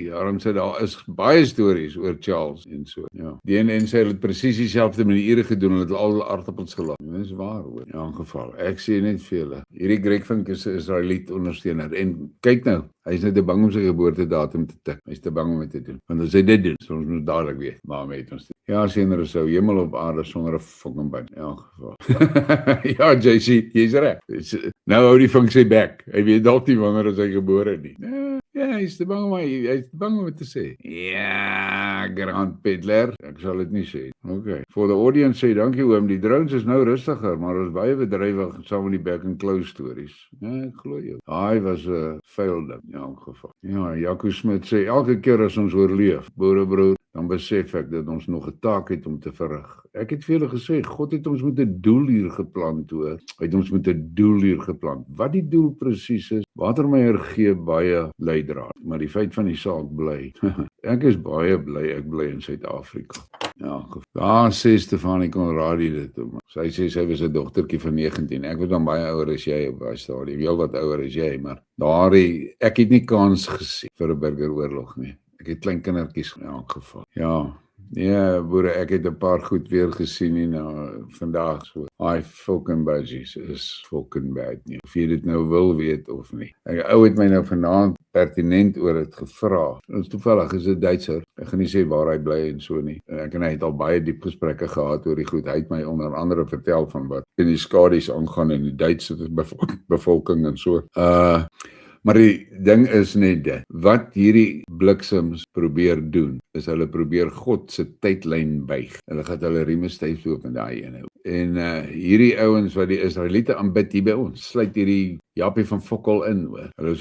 daarom sê daar is baie stories oor Charles en so. Ja. Die en sê hulle het presies dieselfde met die Ire gedoen, hulle het al aardappels gelag. Dit is waar hoor. In elk geval, ek sê net vir julle. Hierdie Greg Vink is 'n Israeliet ondersteuner en kyk nou, hy is net te bang om sy geboortedatum te tik. Hy is te bang om dit te doen. Want as hy dit doen, sal ons moet dadelik weet, maar met ons. Ja, sien sou hemel op aarde sonder 'n fucking band. In elk geval. Ja, JC, jy's reg. Nou hou die Vink sy bek. Hy weet dalk nie wanneer hy gebore nie. Ja, hy is te bang om dit te sê. Ja, Grand Peddler. Ek sal dit nie sê. Okay. For the audience sê dankie oom, die drones is nou rustiger, maar ons baie bedrywig saam met die back and close stories. Ja, ek glo jou. Hy was 'n fail ding in elk geval. Ja, Jaco Smit sê elke keer as ons oorleef, boerebroer, dan besef ek dat ons nog 'n taak het om te verrig. Ek het vir julle gesê, God het ons met 'n doel hier geplant hoor. Hy het ons met 'n doel hier geplant. Wat die doel presies is, Watermeyer gee baie leidraad, maar die feit van die saak bly. Ek is baie bly ek bly in Suid-Afrika. Ja, daar sê Stefanie Conradie dit. Sy sê sy was 'n dogtertjie van 19. Ek was dan baie ouer as jy op daai stadium. Heel wat ouer as jy, maar ek het nie kans gesien vir 'n burgeroorlog nie. Ek het klein kindertjies in elk geval. Ja, boere, ek het 'n paar goed weer gesien en vandag so. Hy fucking budgies is fucking bad nie. Of jy dit nou wil weet of nie. Ou het my nou vanaand pertinent oor dit gevra. Ons toevallig is 'n Duitser. Ek gaan nie sê waar hy bly en so nie. Ek en hy het al baie diep gesprekke gehad oor die goed. Hy het my onder andere vertel van wat in die skadies aangaan in die Duitse bevolking en so. Maar die ding is net dit, wat hierdie bliksems probeer doen, is hulle probeer God se tydlyn buig. Hulle gaan hulle rieme styf loop in daai ene. En hierdie ouens wat die Israeliete aanbid hier by ons, sluit hierdie Japie van Fokkel in, hoor. Hulle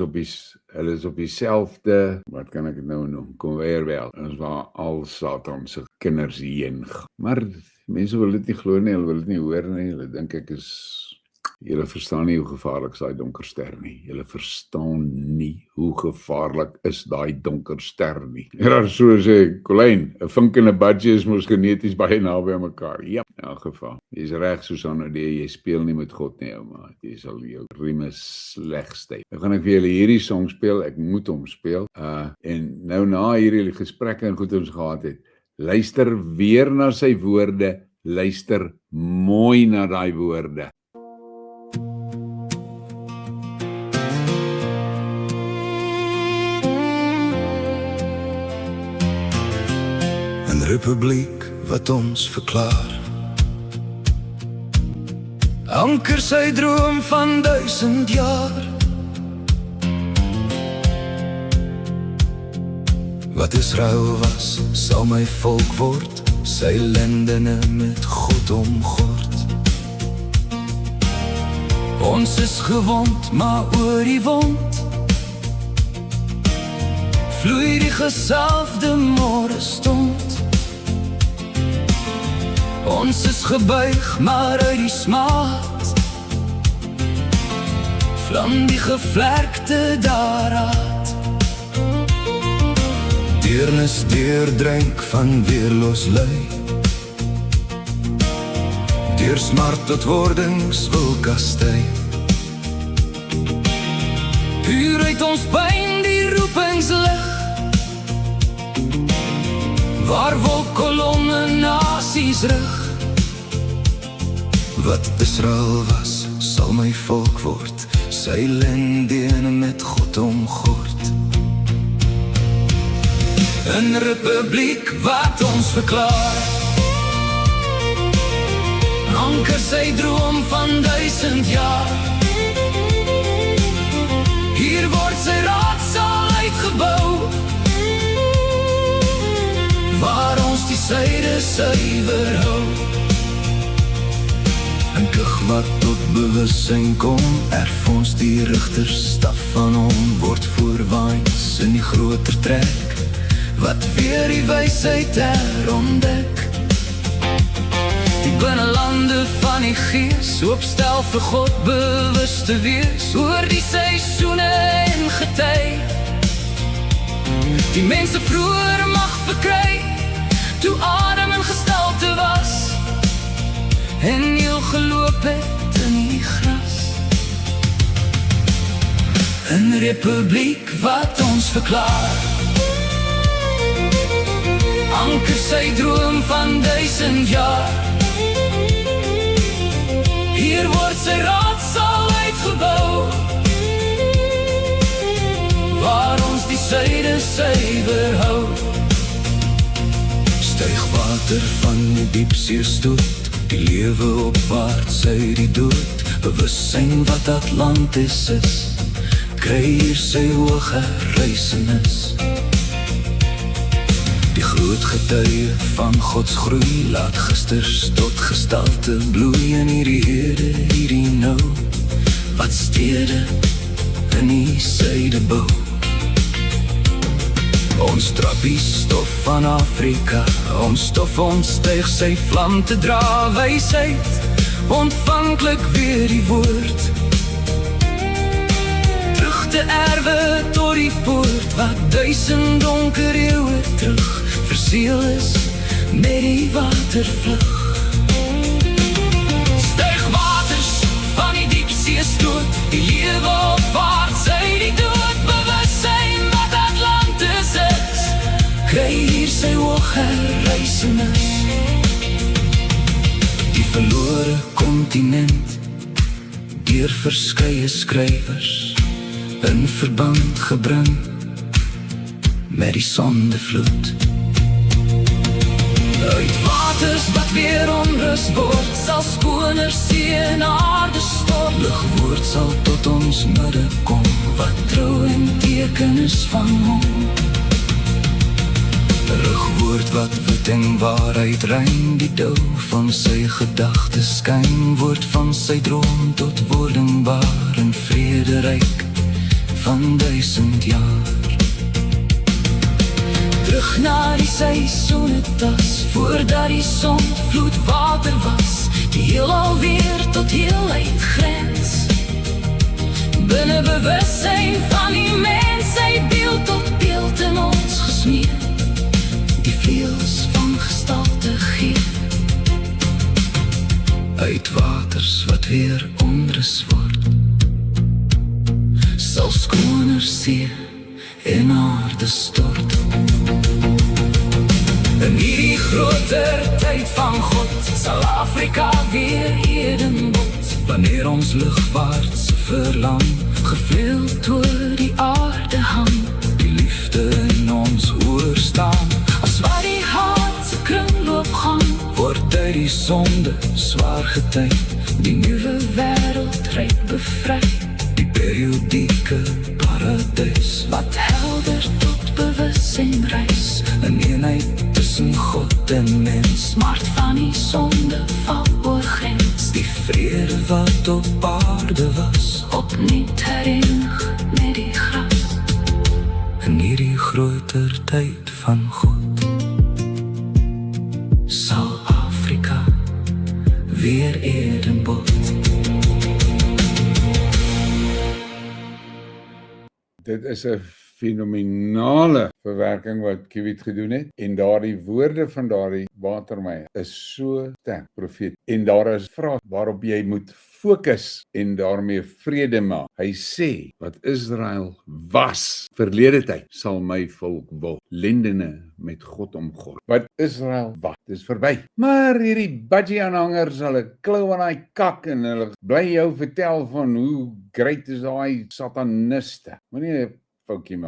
is op dieselfde, wat kan ek dit nou noem, konveierbelt, ons waar al Satan se kinders heen gaan. Maar mense wil dit nie glo nie, hulle wil dit nie hoor nie, hulle dink ek is... Julle verstaan nie hoe gevaarlik is daai donker ster nie. Julle verstaan nie hoe gevaarlik is daai donker ster nie. Ja, so sê Colleen, 'n vink en 'n budgie is mos geneties baie naby aan mekaar. Ja, in elk geval. Jy's reg, Susanna, jy speel nie met God nie, ouma. Jy sal jou rieme sleg styf. Nou gaan ek vir julle hierdie song speel. Ek moet hom speel. En nou na hierdie gesprekke en goed ons gehad het, luister weer na sy woorde. Luister mooi na daai woorde. Republiek wat ons verklaar, anker sy droom van 1000 jaar. Wat Israel was, sal my volk word, sy lendene met God omgord. Ons is gewond, maar oor die wond vloei die gesalfde môrestond. Ons is gebuig, maar uit die smaad vlam die gevlekte daaruit. Deernis deurdrink van weerloos lui, deur smart tot wordings wil kastei. Puur uit ons pyn die roepingslig, waar wolkkolonne nasies rig. Wat Israel was, sal my volk word, sy lendene met God omgord. 'N republiek wat ons verklaar, anker sy droom van 1000 jaar. Hier word sy raadsaal uitgebou, waar ons die syde suiwer hou. 'n Kug wat tot bewussyn kom, erf ons die rigterstaf van hom, word voorwaarts in die groter trek, wat weer die wysheid herontdek. Die binnelande van die gees oopstel vir God bewus te wees oor die seisoene en gety. Die mense vroeër mag verkry toe Adam in gestalte was en heel geloop het in die gras. 'n republiek wat ons verklaar, anker sy droom van 1000 jaar. Hier word sy raadsaal uitgebou, waar ons die suide suiwer hou. Styg water van die diepsee stoot, die lewe opwaarts uit die dood. Bewussyn wat Atlantis is, kry hier sy hoge reisenis. Die groot getuie van Gods groei, laat gisters tot gestalte bloei in hierdie hede, hierdie nou, wat stede in die suide bou. Ons trappie stof van Afrika, ons stof ontstyg sy vlam te dra, wysheid, ontvanklik weer die woord. Terug te erwe tot die poort, wat 1000 donker eeuwe terug verseel is met die watervlug. Styg waters van die diepsee stoot, die lewe opwaarts uit die dood. Bewussyn wat Atlantis is, kry hier sy hoge reisenis. Die verlore kontinent, deur verskeie skrywers in verband gebring met die sondevloed. Uit waters wat weer onrus word, sal skoner see en aarde stort. Ligwoord sal tot ons midde kom, wat trou en teken is van hom. Rugwoord wat wit en waarheid rein, die dou van sy gedagtes skyn. Woord van sy droom tot wordingbaar in vrederyk van 1000 jaar. Terug na die seisoene tas, voordat die son vloedwater was. Die heelal weer tot heelheid grens, binne bewussyn van die mens, sy beeld tot beeld in ons gesmeer, die vleuels van gestalte gee. Uit waters wat weer onrus word, sal skoner see en aarde stort. In hierdie groter tyd van God, sal Afrika weer Eden word. Wanneer ons lugwaarts verlang, gevleeld oor die aarde hang, die liefde in ons oor staan, as waar die hart se kringloop gaan, word uit die sonde swaar getyd, die nuwe wêreld ryk bevry, die periodieke paradys, wat helder tot bewussyn reis, 'n eenheid tussen God en mens, smart van die sonde val oor grens, die vrede wat op aarde was, opnuut herenig met die gras. In hierdie groter tyd van God, sal Afrika weer Eden word. Dit is 'n fenominale verwerking wat Kiewiet gedoen het, en daardie woorde van daardie watermeier is so sterk profeet, en daar is vrae waarop jy moet fokus en daarmee vrede maak. Hy sê, wat Israel was verlede tyd, sal my volk word, lendene met God omgord. Wat Israel was, dis verby. Maar hierdie budgie-aanhangers, hulle klou aan daai kak en hulle bly jou vertel van hoe great is daai sataniste. Moenie 'n foutjie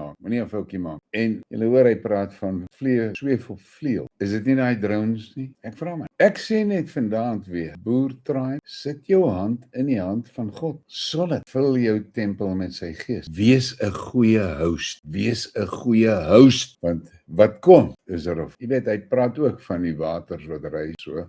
maak. En julle hoor hy praat van sweef op vleuel. Is dit nie daai drones nie? Ek vra my. Ek sê net vandag weer, boer Tribe, sit jou hand in die hand van God. Solid, vul jou tempel met sy gees. Wees 'n goeie host, want wat kom is erof. Jy weet, hy praat ook van die waters wat ry so.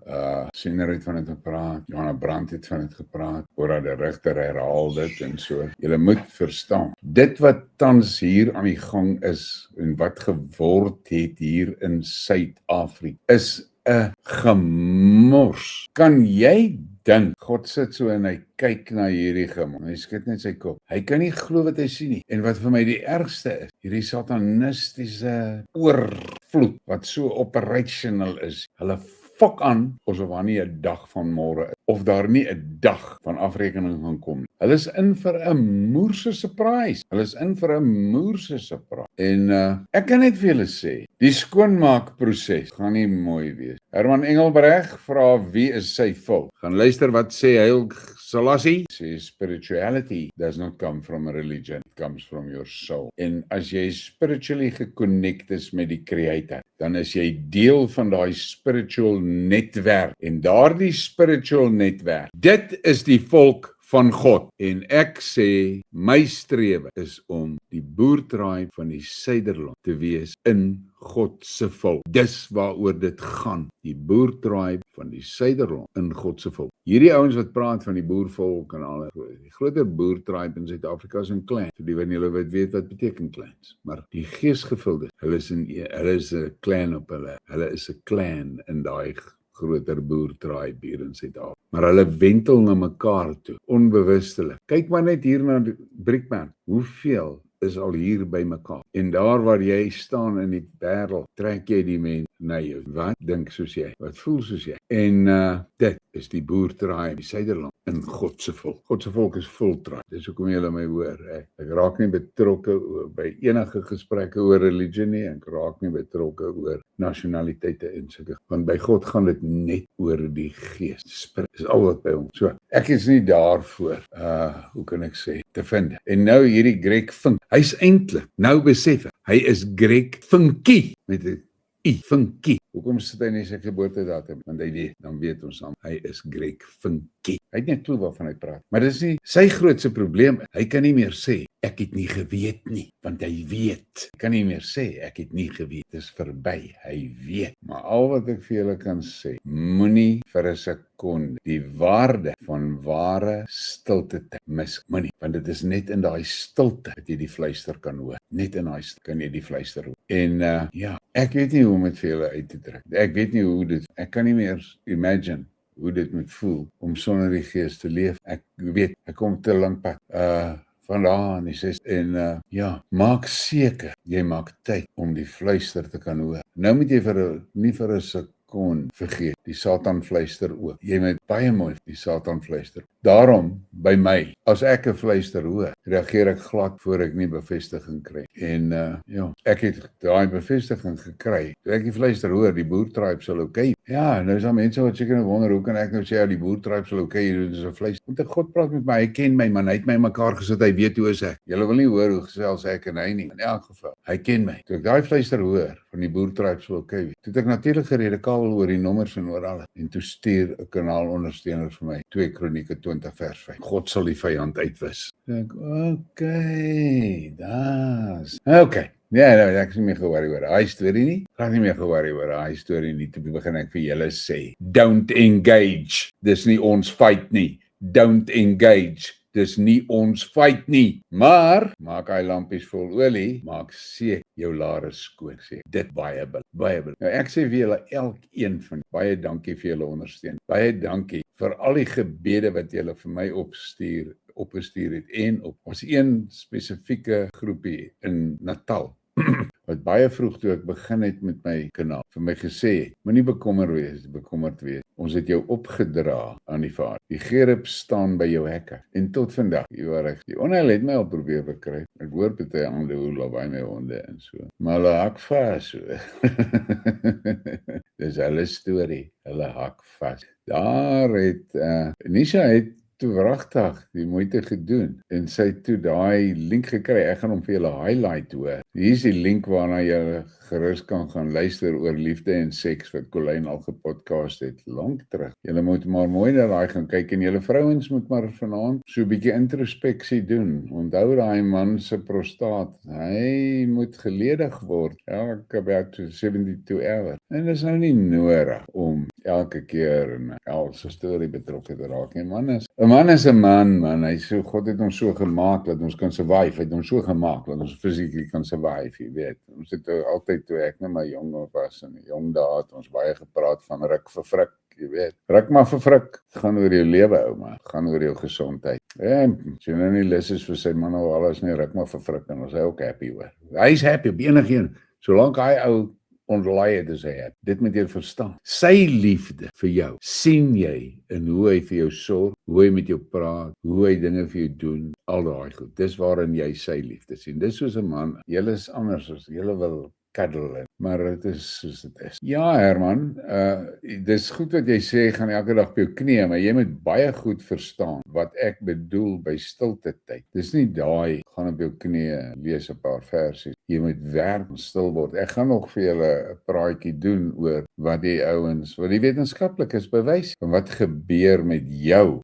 Siener het van dit gepraat, Johanna Brandt het van dit gepraat, Cora de Rigter herhaal dit en so. Julle moet verstaan, dit wat tans hier aan die gang is en wat geword het hier in Suid-Afrika is 'n gemors. Kan jy dink, God sit so en hy kyk na hierdie gemors, hy skud net sy kop. Hy kan nie glo wat hy sien nie. En wat vir my die ergste is, hierdie satanistiese oorvloed, wat so operational is, hulle fok aan, asof daar nie 'n dag van môre is, of daar nie 'n dag van afrekening gaan kom nie. Hulle is in vir 'n moerse surprise. Hulle is in vir 'n moerse surprise. En ek kan net vir julle sê, die skoonmaakproses gaan nie mooi wees. Herman Engelbreg vra wie is sy volk? Gaan luister wat sê Haile Selassie. Sê spirituality does not come from a religion, it comes from your soul. En as jy spiritually geconnect is met die Creator, dan is jy deel van daai spiritual netwerk. En daardie spiritual netwerk, dit is die volk van God. En ek sê, my strewe is om die boertribe van die Suiderland te wees in God se volk. Dis waaroor dit gaan. Die boertribe van die Suiderland in God se volk. Hierdie ouens wat praat van die boervolk en al die groter boertribe in Suid-Afrika is 'n clan. Vir die wat julle weet wat beteken clans. Maar die geesgevulde, hulle is 'n clan op hulle. Hulle is 'n clan in daai groter boertribe hier in Suid-Afrika. Maar hulle wentel na mekaar toe, onbewustelik. Kyk maar net hier na Brickman. Hoeveel is al hier by mekaar? En daar waar jy staan in die wêreld, trek jy die mense na jou. Wat dink soos jy? Wat voel soos jy? En dit is die boertribe, die Suiderland in God se volk. God se volk is full tribe. Dis hoekom julle my hoor. Ek raak nie betrokke by enige gesprekke oor religie nie. Ek raak nie betrokke oor nasionaliteite en sulke. Want by God gaan dit net oor die gees. Spirit is al wat by hom. So, ek is nie daarvoor, hoe kan ek sê, te vind. En nou hierdie Greg Fink, hy's eintlik, nou besef ek, hy is Greg Finkie, met 'n I, Finkie. Hoekom sit hy nie sy geboortedatum? Want hy weet, dan weet ons dan, hy is Greg Finkie. Hy het nie klou waarvan hy praat. Maar dis nie sy grootste probleem. Hy kan nie meer sê, ek het nie geweet nie, want hy weet. Hy kan nie meer sê, ek het nie geweet. Dis verby, hy weet. Maar al wat ek vir julle kan sê, moenie vir 'n sekonde die waarde van ware stilte mis. Moenie, want dit is net in daai stilte dat jy die fluister kan hoor. Net in daai stilte kan jy die fluister hoor. En ja, ek weet nie hoe om dit vir julle uit te druk. Ek weet nie hoe dit, ek kan nie meer imagine hoe dit moet voel om sonder die gees te leef. Ek weet, ek kom te lank pad. Vandaan die 6 en ja, maak seker jy maak tyd om die fluister te kan hoor. Nou moet jy nie vir 'n sekonde vergeet, die Satan fluister ook. Jy moet baie mooi die Satan fluister. Daarom, by my, as ek 'n fluister hoor, reageer ek glad voor ek nie bevestiging kry. En ja, ek het daai bevestiging gekry. Toe ek die fluister hoor, die boertribe sal okay. Ja, nou is daar mense wat seker wonder, hoe kan ek nou sê, ja, die boertribe sal okay, dit is 'n fluister. Want God praat met my, hy ken my man, hy het my mekaar gesit, hy weet hoe is ek. Julle wil nie hoor hoe gesels ek en hy nie, in elk geval. Hy ken my. Toe ek daai fluister hoor, van die boertribe sal okay wees. Toe het ek natuurlik geredekal oor die nommers en oor alles. En toe stuur 'n kanaalondersteuner vir my, 2 Kronieke 20 vers 5. God sal die vyand uitwis. Ek okay, das. Okay. Ja, nou, ek is nie meer ge-worry oor daai storie nie. Ek raak nie meer ge-worry oor daai storie nie. Toe begin ek vir julle sê, don't engage. Dis nie ons fight nie. Don't engage. Dis nie ons fight nie. Maar maak hy lampies vol olie, maak seker jou lare skoon sê. Dit baie belangrik. Nou ek sê vir julle elkeen van baie dankie vir julle ondersteuning. Baie dankie vir al die gebede wat julle vir my opgestuur het en op ons een spesifieke groepie in Natal. Wat baie vroeg toe ek begin het met my kanaal, vir my gesê het, moenie bekommerd wees. Ons het jou opgedra aan die Vader. Die gerub staan by jou hekke. En tot vandag, die onheil het my al probeer bekry. Ek hoor baie ander hoe lawaai my honde en so. Maar hulle hak vas so. Dis hulle storie. Hulle hak vas. Daar het, Nisha het toe wragtig die moeite gedoen en sy het toe daai link gekry. Ek gaan hom vir julle highlight hoor. Hier is die link waarna jy gerus kan gaan luister oor liefde en seks wat Colleen al gepodcast het lank terug. Julle moet maar mooi na daai gaan kyk en julle vrouens moet maar vanaand so 'n bietjie introspeksie doen. Onthou daai man se prostaat, hy moet geledig word about 72 hours. En dit is nou nie nodig om elke keer in elke storie betrokke te raak nie. Man is 'n 'n man is 'n man. God het ons so gemaak dat ons kan survive. Hy het ons so gemaak dat ons physically kan survive, jy weet. Ons het altyd, toe ek net maar jong was, in die jong dae het ons baie gepraat van ruk vir frik, jy weet. Ruk maar vir frik. Het gaan oor jou lewe, ouma. Het gaan oor jou gesondheid. En as jy nou nie lus is vir sy man of alles nie, ruk maar vir frik, en ons is ook happy hoor. Hy is happy op enigeen. Solank hy ou ontlaai het is hy happy. Dit moet jy verstaan. Sy liefde vir jou sien jy in hoe hy vir jou sorg, hoe hy met jou praat, hoe hy dinge vir jou doen, al daai goed. Dis waarin jy sy liefde sien. Dis soos 'n man. Julle is anders as julle wil cuddle, maar dit is soos dit is. Ja, Herman, dis goed wat jy sê, gaan elke dag op jou knieë, maar jy moet baie goed verstaan wat ek bedoel by stilte tyd. Dis nie daai, gaan op jou knieë, lees 'n paar versies. Jy moet werk en stil word. Ek gaan nog vir julle 'n praatjie doen oor wat die ouens, wat die wetenskaplik is bewys, en wat gebeur met jou,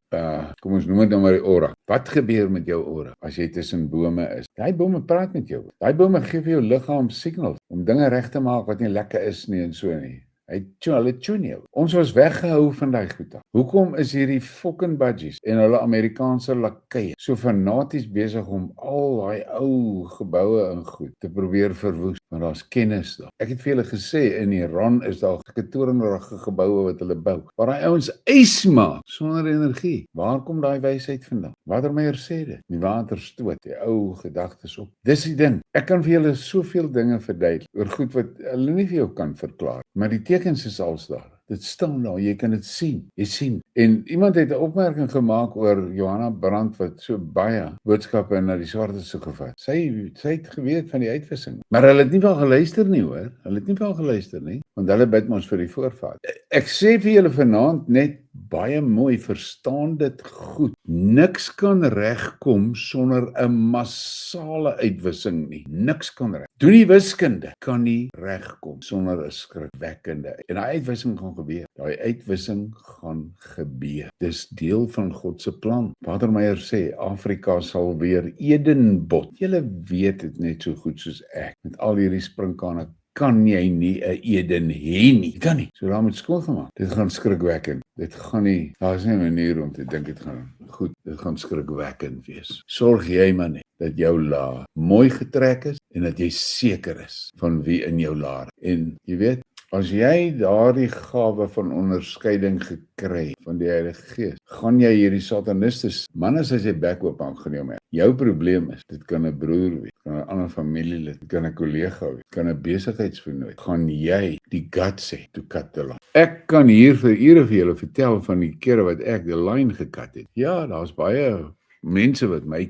kom ons noem dit nou maar die aura. Wat gebeur met jou aura, as jy tussen bome is? Daai bome praat met jou. Daai bome gee vir jou liggaam signals, om dinge reg te maak wat nie lekker is nie en so nie. Hulle tune jou. Ons was weggehou van daai goed af. Hoekom is hierdie fucking budgies en hulle Amerikaanse lakkeie so fanaties besig om al daai ou geboue en goed te probeer verwoes? Want daar's kennis daar. Ek het vir julle gesê, in Iran is daar torenrige geboue wat hulle bou, waar daai ouens ys maak sonder energie. Waar kom daai wysheid vandaan? Watermeyer sê dit. Die water stoot die ou gedagtes op. Dis die ding. Ek kan vir julle soveel dinge verduidelik oor goed wat hulle nie vir jou kan verklaar, maar die tekens is als daar. Dit staan daar, jy kan dit sien. Jy sien. En iemand het 'n opmerking gemaak oor Johanna Brandt wat so baie boodskappe na die swartes toe gevat. Sy het geweet van die uitwissing. Maar hulle het nie wel geluister nie hoor. Hulle het nie wel geluister nie, want hulle bid ons vir die voorvader. Ek sê vir julle vanaand net baie mooi, verstaan dit goed. Niks kan regkom sonder 'n massale uitwissing nie. Niks kan reg. Doen die wiskunde, kan nie regkom sonder 'n skrikwekkende. En daai uitwissing gaan gebeur. Daai uitwissing gaan gebeur. Dis deel van God se plan. Watermeyer sê Afrika sal weer Edenbot. Julle weet dit net so goed soos ek. Met al hierdie sprinkane kan jy nie 'n Eden hê nie. Kan nie. So daar moet skoongemaak. Dit gaan skrikwekkend. Dit gaan nie, daar is nie 'n manier om te dink dit gaan goed. Dit gaan skrikwekkend wees. Sorg jy maar net dat jou laar mooi getrek is en dat jy seker is van wie in jou laar. En jy weet, as jy daardie gawe van onderskeiding gekry van die Heilige Gees, gaan jy hierdie satanistes, man as jy bek oop aangeneem het. Jou probleem is, dit kan 'n broer wees, kan 'n ander familielid, dit kan 'n kollega wees, kan 'n besigheidsvernoot. Gaan jy die guts hê to cut the line. Ek kan hier vir ure vir julle vertel van die kere wat ek die line gekat het. Ja, daar's baie mense wat my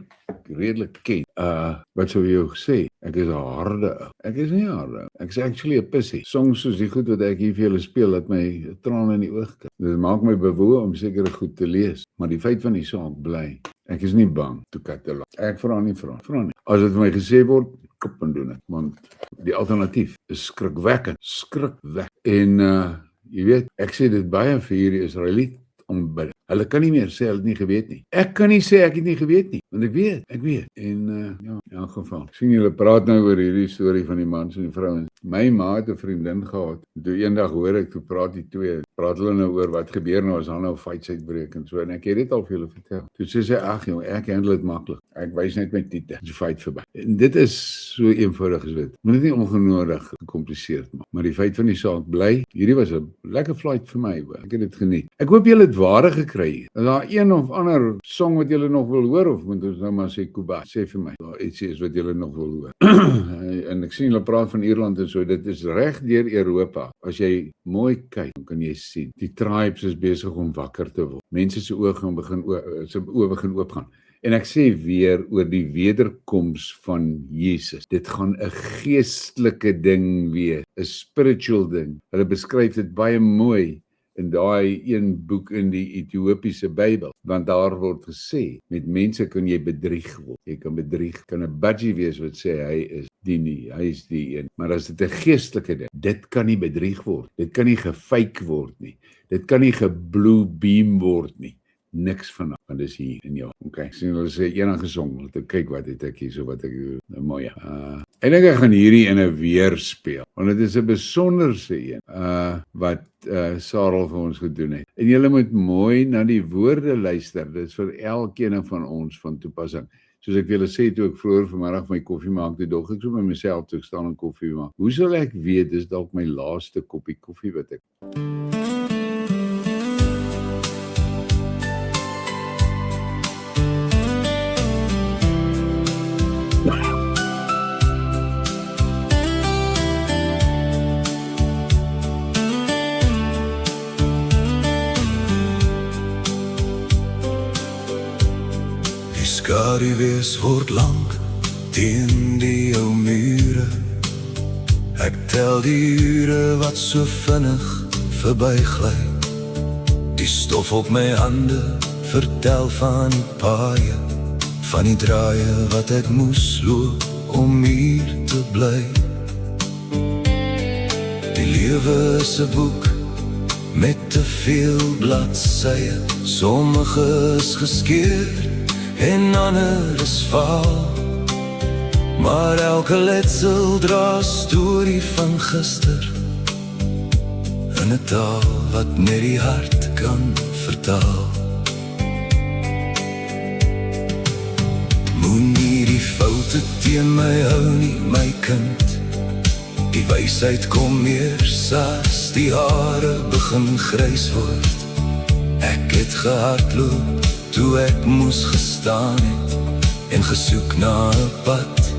redelik ken. Wat sou jy sê? Ek is 'n harde ou. Ek is nie 'n harde ou. Ek is actually 'n pissie. Songs soos die goed wat ek hier vir julle speel, laat my trane in die oog kry. Dit maak my bewoe om sekere goed te lees, maar die feit van die saak bly, ek is nie bang to cut the line. Ek vra nie. As dit vir my gesê word, kop en doen dit, want die alternatief is skrikwekkend. En jy weet, ek sê dit baie vir hierdie Israeliet aanbid. Hulle kan nie meer sê hulle het nie geweet nie. Ek kan nie sê ek het nie geweet nie, want ek weet. En ja, in elk geval. Sien julle praat nou oor hierdie storie van die mans en die vrouens. My ma het 'n vriendin gehad. Toe eendag hoor ek, toe praat die twee, praat hulle nou oor wat gebeur nou as daar nou fights uitbreek en so, en ek het dit al vir julle vertel. Toe sê sy, ag jong, ek handle dit maklik. Ek wys net my tiete. Dis 'n fight verby. En dit is so eenvoudig as dit. Moet dit nie ongenodig gecompliseerd maak. Maar die feit van die saak bly, hierdie was 'n lekker flight vir my. Ek het dit geniet. Ek hoop julle het ware gekry. Is daar een of ander song wat julle nog wil hoor, of moet ons nou maar sê Kuba? Sê vir my. Daar ietsie is wat julle nog wil hoor. En ek sien hulle praat van Ierland en so, dit is reg deur Europa. As jy mooi kyk, dan kan jy sien, die tribes is besig om wakker te word. Mense se oë begin oopgaan. En ek sê weer oor die wederkoms van Jesus. Dit gaan 'n geestelike ding wees, 'n spiritual ding. Hulle beskryf dit baie mooi in daai een boek in die Ethiopiese Bybel, want daar word gesê, met mense kan jy bedrieg word. Jy kan bedrieg, kan 'n budgie wees wat sê hy is die nie, hy is die een. Maar as dit 'n geestelike ding, dit kan nie bedrieg word. Dit kan nie gefake word nie. Dit kan nie geblue beam word nie. Niks van dat, want dis hier in jou. Okay, sien hulle sê enige song, laat ek kyk wat het ek hier so wat ek mooi. Ek dink ek gaan hierdie ene weer speel, want dit is 'n besonderse een, wat Sarel vir ons gedoen het. En julle moet mooi na die woorde luister, dit is vir elkeen van ons van toepassing. Soos ek vir julle sê, toe ek vroeër vanmiddag my koffie maak, toe dog ek so met myself, toe ek staan en koffie maak. Hoe sal ek weet, dis dalk my laaste koppie koffie wat ek Skaduwees word lank teen die ou mure. Ek tel die ure wat so vinnig verbygly. Die stof op my hande vertel van die paaie, van die draaie wat ek moes loop om hier te bly. Die lewe is 'n boek met te veel bladsye, sommige is geskeur en ander is vaal. Maar elke letsel dra storie van gister, in 'n taal wat net die hart kan vertaal. Moenie die foute teen my hou nie, my kind. Die wysheid kom meer as die hare begin grys word. Ek het gehardloop toe ek moes gestaan het en gesoek na 'n pad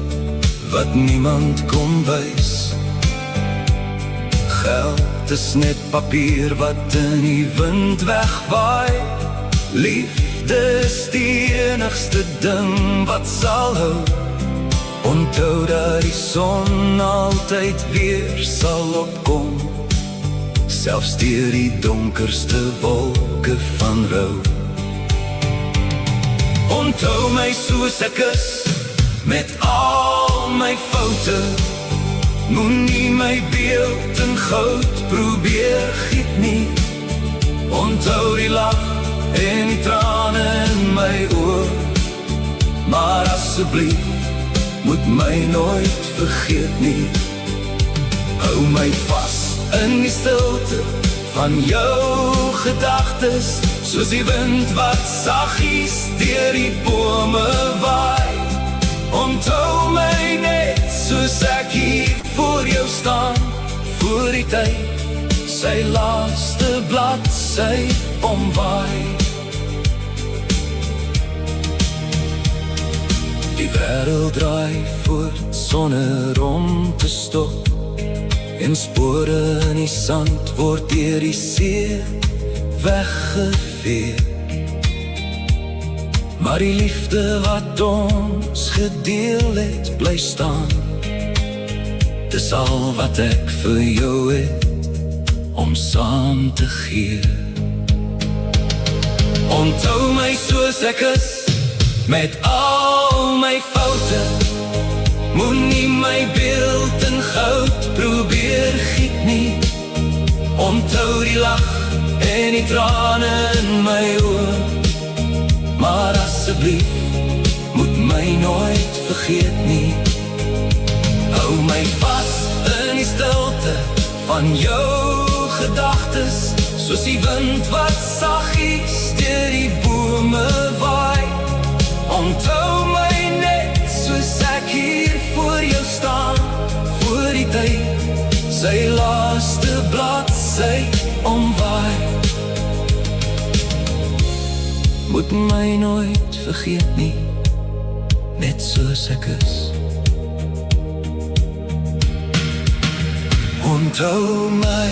wat niemand kon wys. Geld is net papier wat in die wind wegwaai. Liefde is die enigste ding wat sal hou. Onthou dat die son altyd weer sal opkom, selfs deur die donkerste wolke van rou. Onthou my soos ek is, met al my foute. Moenie my beeld in goud probeer giet nie. Onthou die lag en die trane in my oor. Maar asseblief, moet my nooit vergeet nie. Hou my vas in die stilte van jou gedagtes, soos die wind wat saggies deur die bome waai. Onthou my net soos ek hier voor jou staan, voor die tyd sy laaste bladsy omwaai. Die wêreld draai voort sonder om te stop, en spore in die sand word deur die see weggevee. Maar die liefde wat ons gedeel het, bly staan. Dis al wat ek vir jou het, om saam te gee. Onthou my soos ek is, met al my foute. Moenie my beeld in goud probeer giet nie. Onthou die lag en die trane in my oor. Maar asseblief, moet my nooit vergeet nie. Hou my vas in die stilte van jou gedagtes, soos die wind wat saggies deur die bome waai. Onthou my net soos ek hier voor jou staan, voor die tyd sy laaste bladsy omwaai. Moet my nooit vergeet nie, net soos ek is. Onthou my,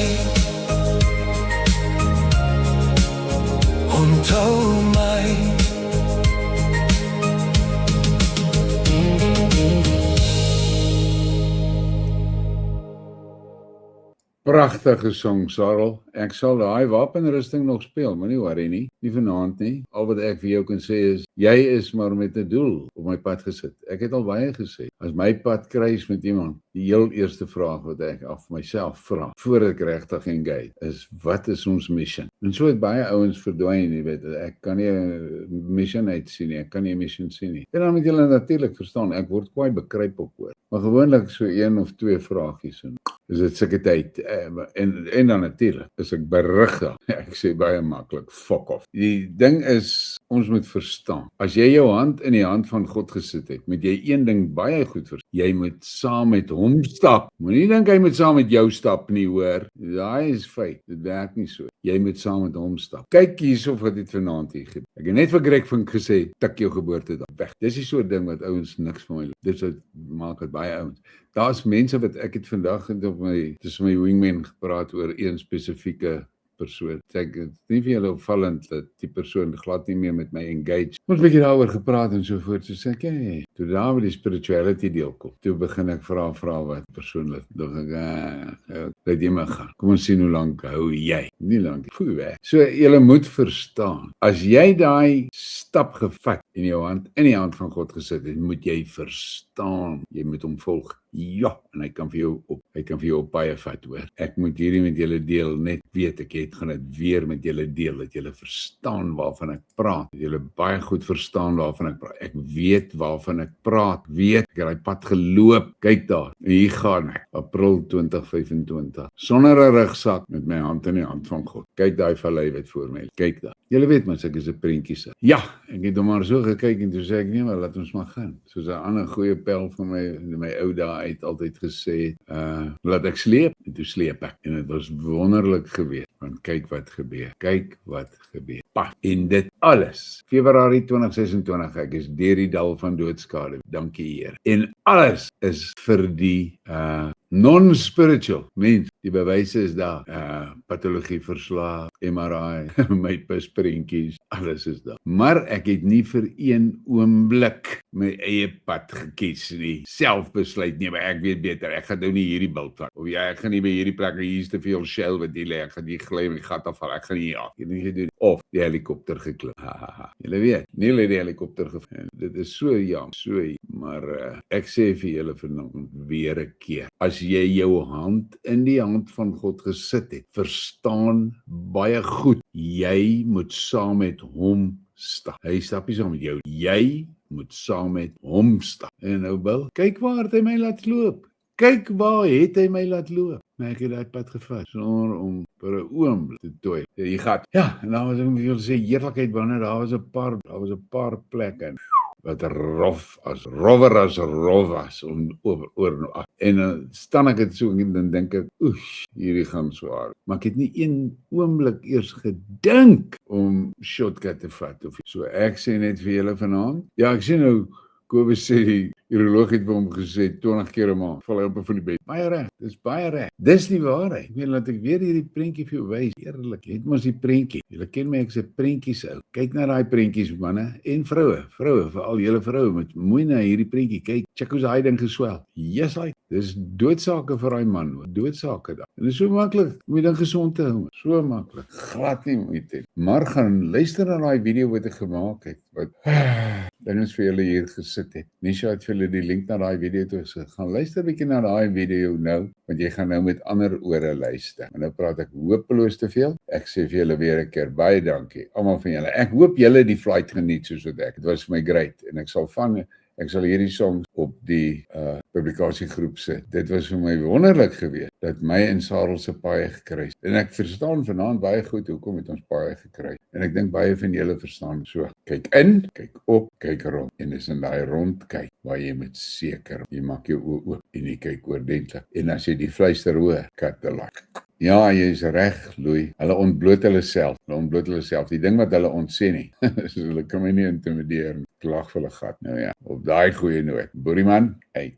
onthou my. Pragtige song, Sarel. Ek sal daai wapenrusting nog speel, moenie worry nie. Nie vanaand nie. Al wat ek vir jou kan sê is, jy is maar met 'n doel op my pad gesit. Ek het al baie gesê, as my pad kruis met iemand, Die heel eerste vraag wat ek af myself vra, voordat ek regtig engage, is wat is ons mission? En so het baie ouens verdwyn, jy weet, ek kan nie 'n mission uitsien nie, ek kan nie 'n mission sien nie. En dan moet julle natuurlik verstaan, ek word kwaai bekruipel oor. Maar gewoonlik so 1 of 2 vragies en is dit sulke tyd, en dan natuurlik, is ek berig daar. Ek sê baie maklik, fuck off. Die ding is, ons moet verstaan, as jy jou hand in die hand van God gesit het, moet jy een ding baie goed verstaan, jy moet saam met hom stap. Moenie dink hy moet saam met jou stap nie, hoor. Daai is feit, dit werk nie so. Jy moet saam met hom stap. Kyk hierso wat dit vanaand hier gebeur. Ek het net vir Greg Vink gesê, tik jou geboortedag weg. Dis die soort ding wat ouens niks van my, dit maak dit baie ouens. Daar's mense wat ek het vandag tussen my wingman gepraat oor een spesifieke persoon. Ek het nie vir julle opvallend dat die persoon glad nie meer met my engage. Ons 'n bietjie daaroor gepraat en so voort. So sê ek, hey, toe daar by die spirituality deel kom, toe begin ek vra wat persoonlik. Dog ek, laat jy maar gaan. Kom ons sien hoe lank hou jy. Nie lank. Foei weg. So julle moet verstaan, as jy daai stap gevat en jou hand in die hand van God gesit het, moet jy verstaan, jy moet hom volg. Ja, en hy kan vir jou op baie vat, hoor. Ek moet hierdie met julle deel, net weet, ek gaan dit weer met julle deel, dat julle verstaan waarvan ek praat, dat julle baie goed verstaan waarvan ek praat. Ek weet waarvan ek praat, ek het die pad geloop, kyk daar, hier gaan ek, April 2025, sonder 'n rugsak, met my hand in die hand van God. Kyk daai vallei wat voor my, kyk daar. Julle weet mens, ek is 'n prentjie se. Ja, ek het hom maar so gekyk en toe sê ek, nee, maar laat ons maar gaan. Soos 'n ander goeie pel van my ou dae uit altyd gesê, laat ek sleep, en toe sleep ek. En dit was wonderlik geweest, want kyk wat gebeur. En dit alles, Februarie 2026, ek is deur die dal van doodskade, dankie Here. En alles is vir die non-spiritual mens. Die bewyse is daar, pathologie verslae, MRI, my pisprentjies, alles is daar. Maar ek het nie vir een oomblik my eie pad gekies nie, self besluit, nee, maar ek weet beter, ek gaan nou nie hierdie bult vat, of ja, ek gaan nie by hierdie plek, hier is te veel shell wat hier lê, ek gaan die gly met die gat afval, ek gaan hier af, jy nie gedoen, of die helikopter geklim, julle weet, nie hulle die helikopter geval, dit is so jam, maar ek sê vir julle vanaand weer 'n keer, as jy jou hand in die hand van God gesit het, verstaan baie goed, jy moet saam met hom stap. Hy stap nie saam met jou, jy moet saam met hom stap. En nou Bill, kyk waar het hy my laat loop. Maar ek het daai pad gevat, sonder om vir 'n oomblik te tooi. Jy gaan, ja, en dan was ek wil sê heerlikheid binne, daar was 'n paar plekke wat rof as oor en dan staan ek dit so en dan dink ek, oesh, hierdie gaan swaar. Maar ek het nie een oomblik eers gedink om shortcut te vat of so. Ek sê net vir julle vanaand, ja, ek sien nou Kobus sê die uroloog het vir hom gesê 20 keer 'n maand val hy op van die bed. Baie reg, dis baie reg. Dis die waarheid. Ek wil laat ek weer hierdie prentjie vir jou wys. Eerlik, het mos die prentjie. Julle ken my, ek's 'n prentjies ou. Kyk na daai prentjies manne en vroue, veral julle vroue met mooi na hierdie prentjie kyk. Check hoe's daai ding geswel. Yes, dis doodsake vir daai man, doodsake daar. En dit is so maklik om die ding gesond te hou. So maklik. Glad nie moeite. Maar gaan luister na daai video wat ek gemaak het wat dinge vir julle hier gesit het. Nisha het vir julle die link na daai video toe gesit. Gaan luister 'n bietjie na daai video nou, want jy gaan nou met ander ore luister. En nou praat ek hopeloos te veel. Ek sê vir julle weer 'n keer baie dankie, almal van julle. Ek hoop julle die flight geniet soos wat ek. Dit was vir my great en ek sal hierdie songs op die publikasiegroep sit. Dit was vir my wonderlik geweest dat my en Sarel se paai gekruis. En ek verstaan vanaand baie goed hoekom het ons paai gekruis. En ek dink baie van julle verstaan so. Kyk in, kyk op, kyk rond. En dis in daai rond kyk waar jy met seker, jy maak jou oë oop en jy kyk oordentlik. En as jy die fluister hoor, cut the light. Ja, jy is reg, Louis. Hulle ontbloot hulle self. Die ding wat hulle ontsê nie. So hulle kan my nie intimideer. Klag vir hulle gat. Nou ja, op daai goeie noot. Boerieman, uit.